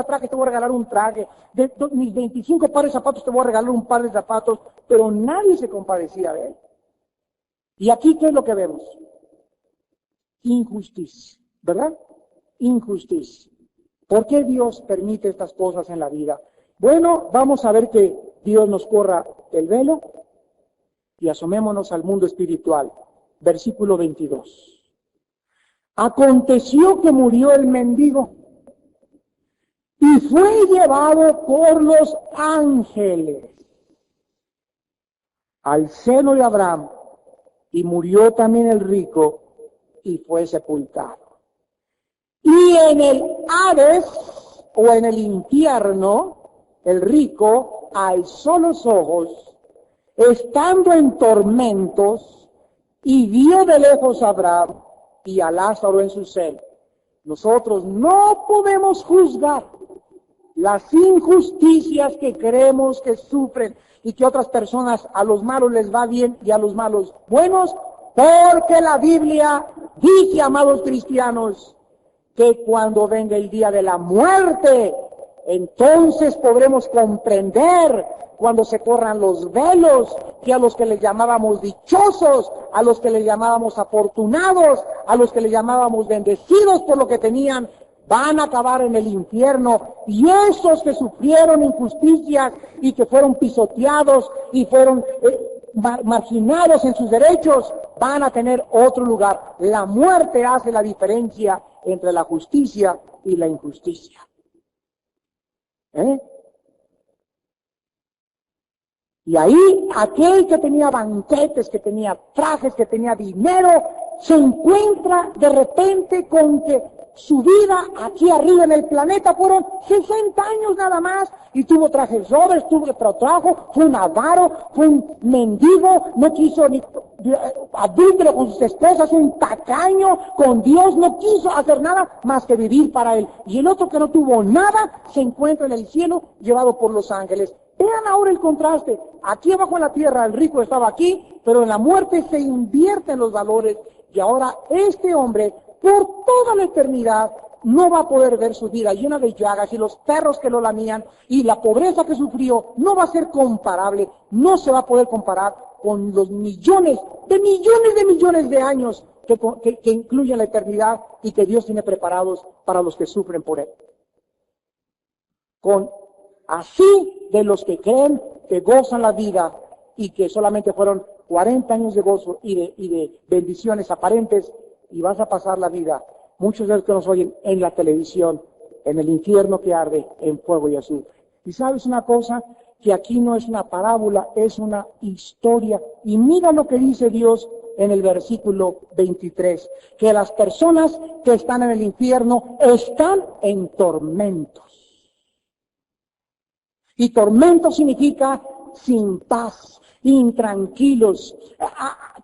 Speaker 1: trajes, te voy a regalar un traje, de mis 25 pares de zapatos te voy a regalar un par de zapatos, pero nadie se compadecía de él. Y aquí, ¿qué es lo que vemos? Injusticia, ¿verdad? Injusticia. ¿Por qué Dios permite estas cosas en la vida? Bueno, vamos a ver que Dios nos corra el velo y asomémonos al mundo espiritual. Versículo 22. Aconteció que murió el mendigo y fue llevado por los ángeles al seno de Abraham, y murió también el rico y fue sepultado. Y en el Hades, o en el infierno, el rico alzó los ojos, estando en tormentos, y vio de lejos a Abraham y a Lázaro en su seno. Nosotros no podemos juzgar las injusticias que creemos que sufren y que otras personas, a los malos les va bien y a los malos buenos, porque la Biblia dice, amados cristianos, que cuando venga el día de la muerte, entonces podremos comprender, cuando se corran los velos, que a los que les llamábamos dichosos, a los que les llamábamos afortunados, a los que les llamábamos bendecidos por lo que tenían, van a acabar en el infierno, y esos que sufrieron injusticias y que fueron pisoteados y fueron marginados en sus derechos, van a tener otro lugar. La muerte hace la diferencia entre la justicia y la injusticia. Y ahí aquel que tenía banquetes, que tenía trajes, que tenía dinero, se encuentra de repente con que su vida aquí arriba en el planeta fueron 60 años nada más, y tuvo trajes sobres, tuvo trabajo, fue un avaro, fue un mendigo, no quiso ni adúltero con sus esposas, un tacaño con Dios, no quiso hacer nada más que vivir para él. Y el otro que no tuvo nada se encuentra en el cielo llevado por los ángeles. Vean ahora el contraste. Aquí abajo en la tierra el rico estaba aquí, pero en la muerte se invierten los valores, y ahora este hombre por toda la eternidad no va a poder ver su vida llena de llagas y los perros que lo lamían y la pobreza que sufrió no va a ser comparable, no se va a poder comparar con los millones de años que incluyen la eternidad y que Dios tiene preparados para los que sufren por él. Así de los que creen que gozan la vida y que solamente fueron 40 años de gozo y de bendiciones aparentes, y vas a pasar la vida, muchos de los que nos oyen en la televisión, en el infierno que arde en fuego y azufre. Y sabes una cosa, que aquí no es una parábola, es una historia. Y mira lo que dice Dios en el versículo 23, que las personas que están en el infierno están en tormentos. Y tormento significa sin paz, intranquilos,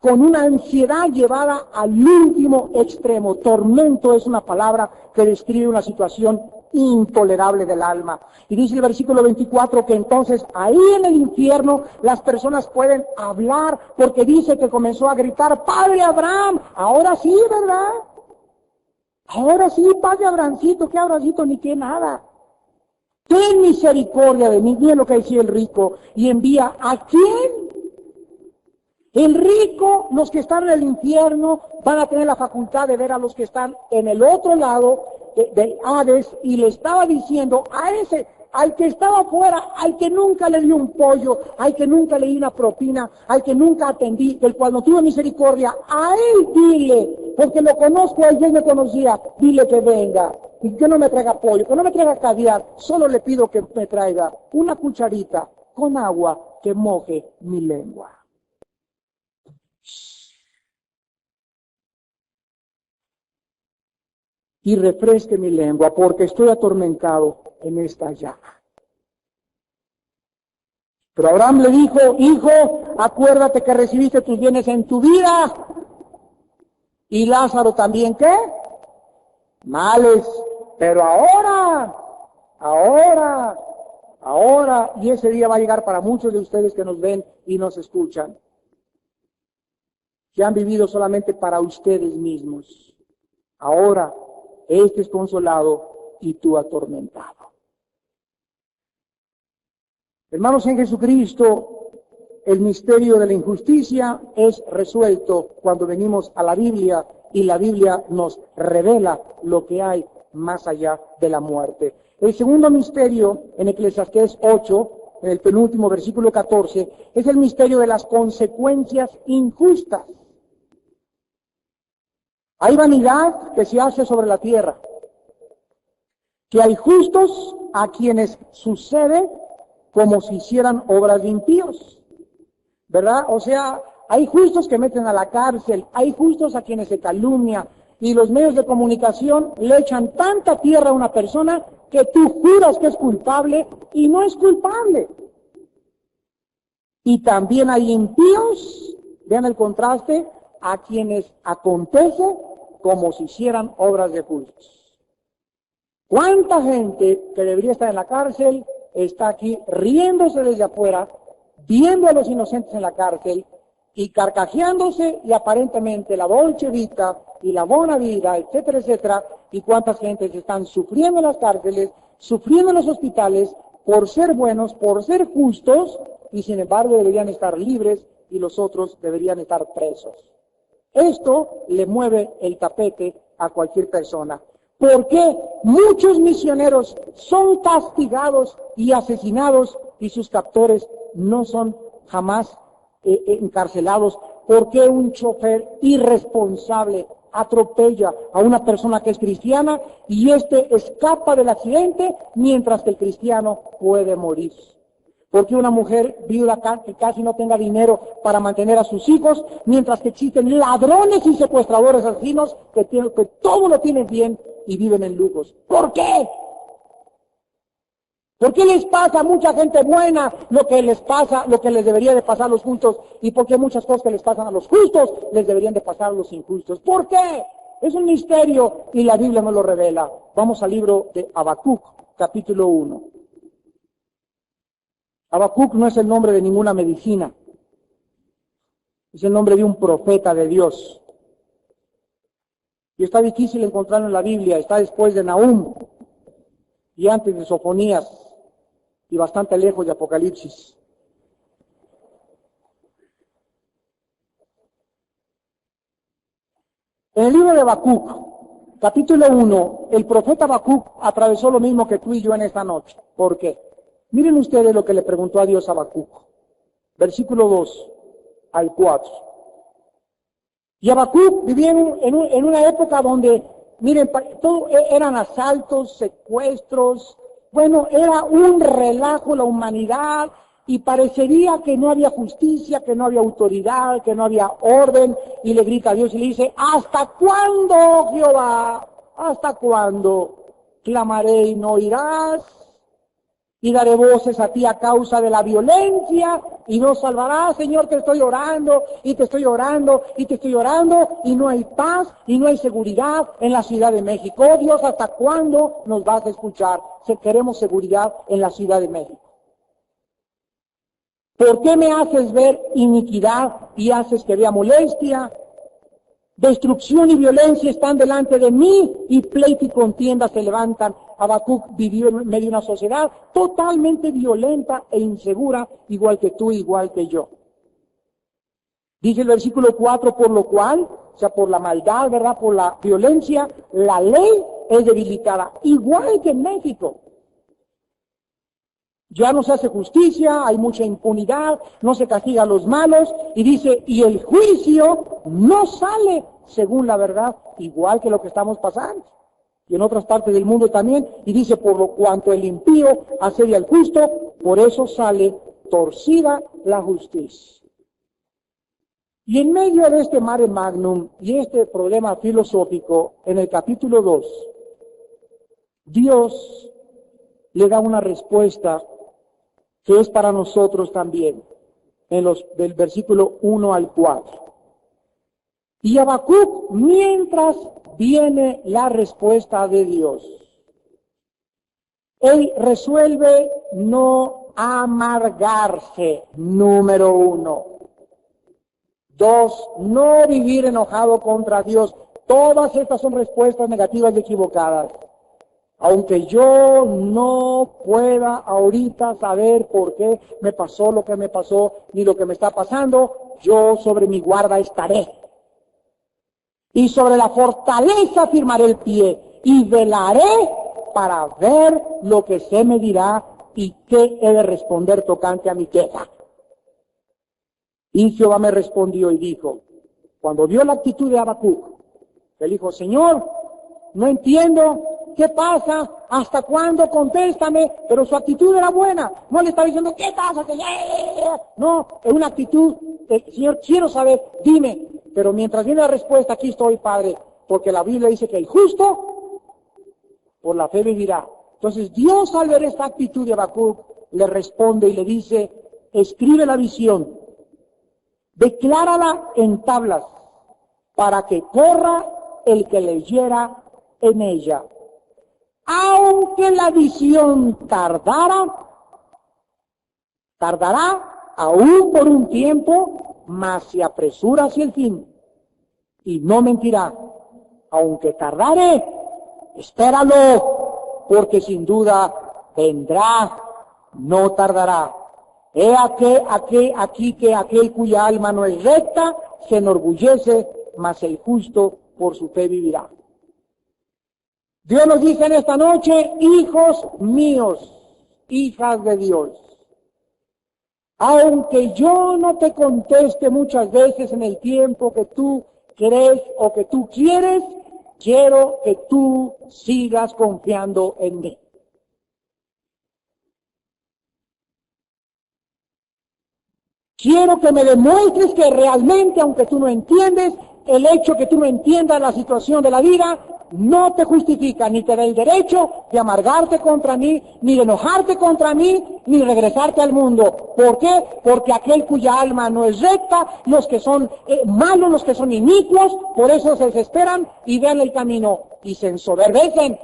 Speaker 1: con una ansiedad llevada al último extremo. Tormento es una palabra que describe una situación intolerable del alma. Y dice el versículo 24 que entonces ahí en el infierno las personas pueden hablar, porque dice que comenzó a gritar: Padre Abraham, ahora sí, ¿verdad? Ahora sí, Padre Abrahamcito, ¿qué Abrahamcito ni qué nada? Ten misericordia de mí, miren lo que decía el rico, y envía ¿a quién? El rico, los que están en el infierno, van a tener la facultad de ver a los que están en el otro lado del Hades, y le estaba diciendo a ese, al que estaba afuera, al que nunca le di un pollo, al que nunca le di una propina, al que nunca atendí, del cual no tuve misericordia, a él dile, porque lo conozco, a él me conocía, dile que venga, y que no me traiga pollo, que no me traiga caviar, solo le pido que me traiga una cucharita con agua que moje mi lengua. Y refresque mi lengua, porque estoy atormentado en esta llaga. Pero Abraham le dijo: hijo, acuérdate que recibiste tus bienes en tu vida, y Lázaro también, ¿qué? Males, pero ahora, y ese día va a llegar para muchos de ustedes que nos ven y nos escuchan, que han vivido solamente para ustedes mismos. Ahora, este es consolado y tú atormentado. Hermanos, en Jesucristo, el misterio de la injusticia es resuelto cuando venimos a la Biblia, y la Biblia nos revela lo que hay más allá de la muerte. El segundo misterio, en Eclesiastés 8, en el penúltimo versículo 14, es el misterio de las consecuencias injustas. Hay vanidad que se hace sobre la tierra, que hay justos a quienes sucede como si hicieran obras de impíos, ¿verdad? O sea, hay justos que meten a la cárcel, hay justos a quienes se calumnia, y los medios de comunicación le echan tanta tierra a una persona que tú juras que es culpable y no es culpable. Y también hay impíos, vean el contraste, a quienes acontece como si hicieran obras de justos. ¿Cuánta gente que debería estar en la cárcel está aquí riéndose desde afuera, viendo a los inocentes en la cárcel y carcajeándose, y aparentemente la Dolce Vita y la buena vida, etcétera, etcétera? Y cuántas gentes están sufriendo en las cárceles, sufriendo en los hospitales por ser buenos, por ser justos, y sin embargo deberían estar libres y los otros deberían estar presos. Esto le mueve el tapete a cualquier persona. ¿Por qué muchos misioneros son castigados y asesinados y sus captores no son jamás encarcelados? ¿Por qué un chofer irresponsable atropella a una persona que es cristiana y éste escapa del accidente mientras que el cristiano puede morir? ¿Por qué una mujer viuda que casi no tenga dinero para mantener a sus hijos, mientras que existen ladrones y secuestradores asesinos que todo lo tienen bien y viven en lujos? ¿Por qué? ¿Por qué les pasa a mucha gente buena lo que les pasa, lo que les debería de pasar a los justos? ¿Y por qué muchas cosas que les pasan a los justos les deberían de pasar a los injustos? ¿Por qué? Es un misterio y la Biblia nos lo revela. Vamos al libro de Habacuc, capítulo 1. Habacuc no es el nombre de ninguna medicina, es el nombre de un profeta de Dios. Y está difícil encontrarlo en la Biblia, está después de Nahum y antes de Sofonías y bastante lejos de Apocalipsis. En el libro de Habacuc, capítulo 1, el profeta Habacuc atravesó lo mismo que tú y yo en esta noche. ¿Por qué? Miren ustedes lo que le preguntó a Dios a Habacuc, versículo 2 al 4. Y Habacuc vivía en una época donde, miren, todo eran asaltos, secuestros, bueno, era un relajo la humanidad, y parecería que no había justicia, que no había autoridad, que no había orden, y le grita a Dios y le dice, ¿hasta cuándo, Jehová? ¿Hasta cuándo? Clamaré y no oirás, y daré voces a ti a causa de la violencia, y no salvarás. Señor, te estoy orando, y te estoy orando, y te estoy orando, y no hay paz, y no hay seguridad en la Ciudad de México. Oh Dios, ¿hasta cuándo nos vas a escuchar? Si queremos seguridad en la Ciudad de México. ¿Por qué me haces ver iniquidad y haces que vea molestia? Destrucción y violencia están delante de mí, y pleito y contienda se levantan. Habacuc vivió en medio de una sociedad totalmente violenta e insegura, igual que tú, igual que yo. Dice el versículo 4, por lo cual, o sea, por la maldad, ¿verdad?, por la violencia, la ley es debilitada, igual que en México. Ya no se hace justicia, hay mucha impunidad, no se castiga a los malos, y dice, y el juicio no sale según la verdad, igual que lo que estamos pasando. Y en otras partes del mundo también, y dice, por lo cuanto el impío asedia al justo, por eso sale torcida la justicia. Y en medio de este mare magnum y este problema filosófico, en el capítulo 2, Dios le da una respuesta que es para nosotros también, del versículo 1 al 4. Y Habacuc, mientras viene la respuesta de Dios, él resuelve no amargarse, número 1. 2, no vivir enojado contra Dios. Todas estas son respuestas negativas y equivocadas. Aunque yo no pueda ahorita saber por qué me pasó lo que me pasó, ni lo que me está pasando, yo sobre mi guarda estaré. Y sobre la fortaleza firmaré el pie, y velaré para ver lo que se me dirá y qué he de responder tocante a mi queja. Y Jehová me respondió y dijo, cuando vio la actitud de Habacuc, él dijo, Señor, no entiendo, ¿qué pasa? ¿Hasta cuándo? Contéstame. Pero su actitud era buena. No le estaba diciendo, ¿qué pasa? No, es una actitud, Señor, quiero saber, dime. Pero mientras viene la respuesta, aquí estoy, Padre, porque la Biblia dice que el justo por la fe vivirá. Entonces Dios, al ver esta actitud de Habacuc, le responde y le dice, escribe la visión, declárala en tablas, para que corra el que leyera en ella. Aunque la visión tardará aún por un tiempo, mas se apresura hacia el fin, y no mentirá. Aunque tardare, espéralo, porque sin duda vendrá, no tardará. He aquí que aquel cuya alma no es recta se enorgullece, mas el justo por su fe vivirá. Dios nos dice en esta noche, hijos míos, hijas de Dios, aunque yo no te conteste muchas veces en el tiempo que tú crees o que tú quieres, quiero que tú sigas confiando en mí. Quiero que me demuestres que realmente, aunque tú no entiendes, el hecho que tú no entiendas la situación de la vida, no te justifica, ni te da el derecho de amargarte contra mí, ni de enojarte contra mí, ni regresarte al mundo. ¿Por qué? Porque aquel cuya alma no es recta, los que son malos, los que son inicuos, por eso se desesperan y vean el camino y se ensoberbecen.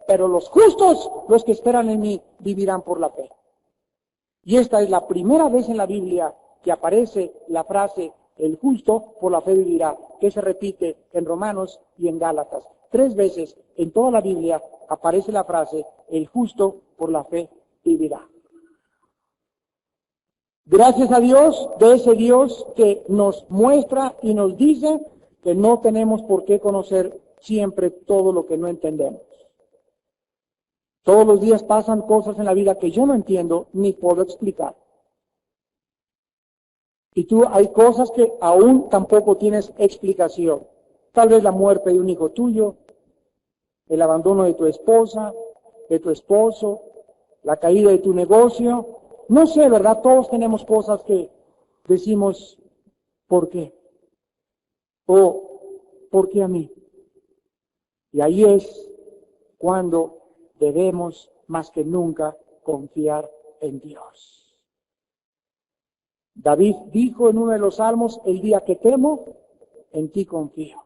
Speaker 1: Pero los justos, los que esperan en mí, vivirán por la fe. Y esta es la primera vez en la Biblia que aparece la frase, el justo por la fe vivirá, que se repite en Romanos y en Gálatas. 3 veces en toda la Biblia aparece la frase, el justo por la fe vivirá. Gracias a Dios, de ese Dios que nos muestra y nos dice que no tenemos por qué conocer siempre todo lo que no entendemos. Todos los días pasan cosas en la vida que yo no entiendo ni puedo explicar. Y hay cosas que aún tampoco tienes explicación. Tal vez la muerte de un hijo tuyo, el abandono de tu esposa, de tu esposo, la caída de tu negocio, No sé, ¿verdad? Todos tenemos cosas que decimos, ¿por qué? O, ¿por qué a mí? Y ahí es cuando debemos más que nunca confiar en Dios. David dijo en uno de los salmos, el día que temo, en ti confío.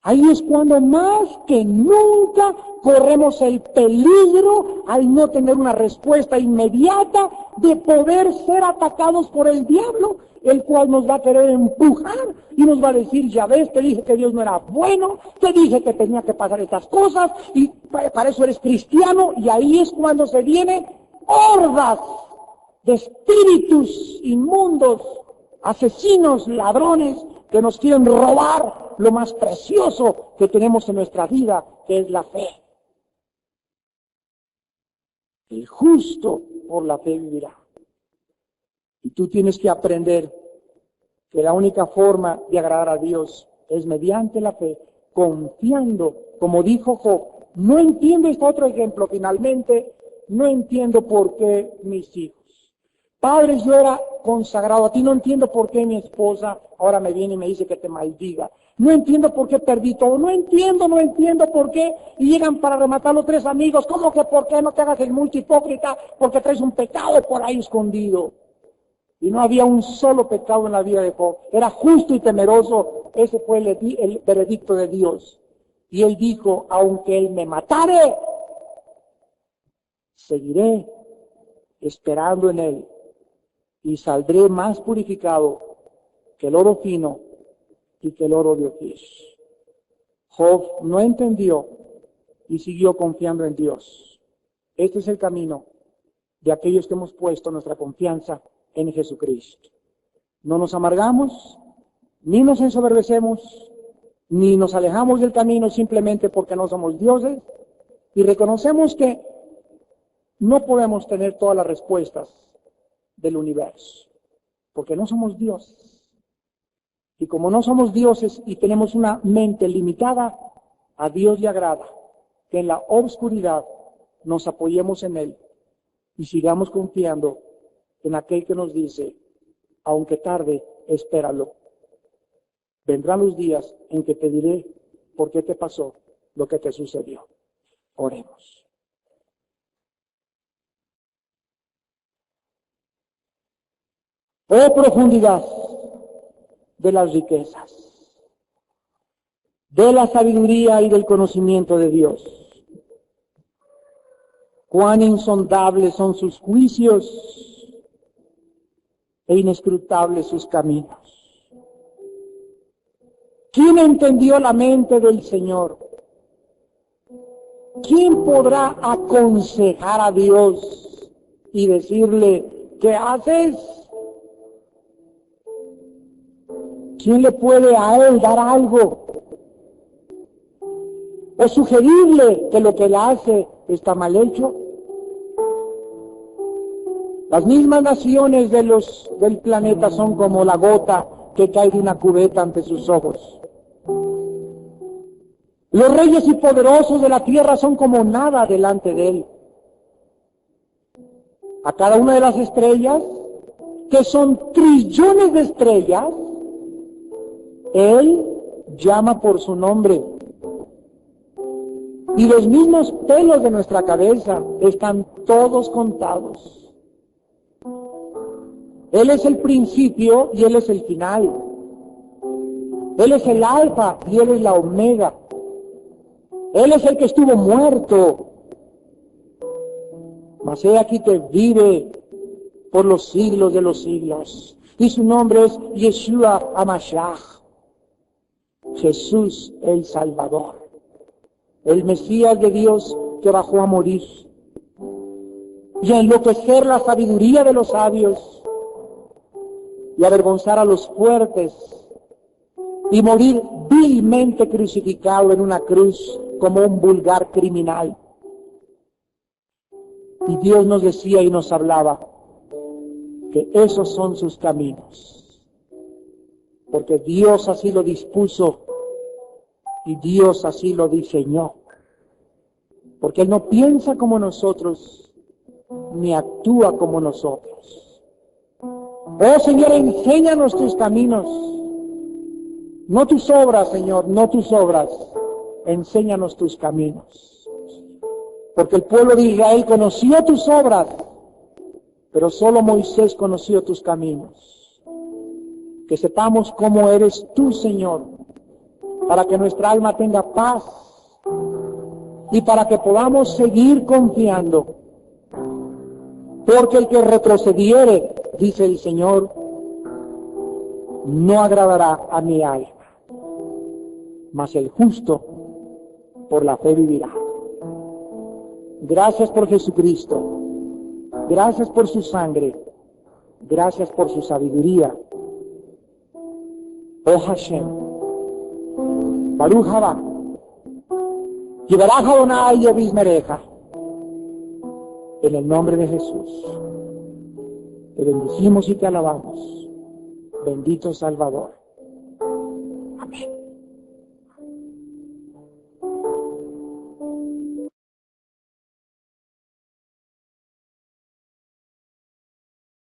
Speaker 1: Ahí es cuando más que nunca corremos el peligro al no tener una respuesta inmediata de poder ser atacados por el diablo, el cual nos va a querer empujar y nos va a decir, ya ves, te dije que Dios no era bueno, te dije que tenía que pasar estas cosas y para eso eres cristiano. Y ahí es cuando se vienen hordas de espíritus inmundos, asesinos, ladrones, que nos quieren robar lo más precioso que tenemos en nuestra vida, que es la fe. El justo por la fe vivirá. Y tú tienes que aprender que la única forma de agradar a Dios es mediante la fe, confiando, como dijo Job. No entiendo este otro ejemplo, finalmente, no entiendo por qué mis hijos. Padres, yo era consagrado a ti, no entiendo por qué mi esposa ahora me viene y me dice que te maldiga. No entiendo por qué perdí todo, no entiendo por qué. Y llegan para rematar los 3 amigos, ¿cómo que por qué no te hagas el multihipócrita? Porque traes un pecado por ahí escondido. Y no había un solo pecado en la vida de Job. Era justo y temeroso. Ese fue el veredicto de Dios. Y él dijo, aunque él me matare, seguiré esperando en él. Y saldré más purificado que el oro fino y que el oro de Ofir. Job no entendió y siguió confiando en Dios. Este es el camino de aquellos que hemos puesto nuestra confianza en Jesucristo. No nos amargamos, ni nos ensoberbecemos, ni nos alejamos del camino simplemente porque no somos dioses, y reconocemos que no podemos tener todas las respuestas del universo, porque no somos dioses. Y como no somos dioses y tenemos una mente limitada, a Dios le agrada que en la obscuridad nos apoyemos en Él y sigamos confiando en aquel que nos dice, aunque tarde, espéralo. Vendrán los días en que te diré por qué te pasó lo que te sucedió. Oremos. Oh profundidad de las riquezas, de la sabiduría y del conocimiento de Dios. Cuán insondables son sus juicios e inescrutables sus caminos. ¿Quién entendió la mente del Señor? ¿Quién podrá aconsejar a Dios y decirle, ¿qué haces? ¿Quién le puede a él dar algo? ¿O sugerirle que lo que él hace está mal hecho? Las mismas naciones del planeta son como la gota que cae de una cubeta ante sus ojos. Los reyes y poderosos de la tierra son como nada delante de él. A cada una de las estrellas, que son trillones de estrellas, él llama por su nombre. Y los mismos pelos de nuestra cabeza están todos contados. Él es el principio y Él es el final. Él es el alfa y Él es la omega. Él es el que estuvo muerto, mas he aquí que vive por los siglos de los siglos. Y su nombre es Yeshua HaMashiach. Jesús el Salvador, el Mesías de Dios que bajó a morir y a enloquecer la sabiduría de los sabios y avergonzar a los fuertes y morir vilmente crucificado en una cruz como un vulgar criminal. Y Dios nos decía y nos hablaba que esos son sus caminos. Porque Dios así lo dispuso y Dios así lo diseñó. Porque Él no piensa como nosotros, ni actúa como nosotros. Oh Señor, enséñanos tus caminos. No tus obras, Señor, no tus obras. Enséñanos tus caminos. Porque el pueblo de Israel conoció tus obras, pero solo Moisés conoció tus caminos. Que sepamos cómo eres tú, Señor, para que nuestra alma tenga paz y para que podamos seguir confiando. Porque el que retrocediere, dice el Señor, no agradará a mi alma, mas el justo por la fe vivirá. Gracias por Jesucristo, gracias por su sangre, gracias por su sabiduría. Oh Hashem, Baruch haba, Yivarach Adonai Yevizmereja. En el nombre de Jesús, te bendecimos y te alabamos. Bendito Salvador.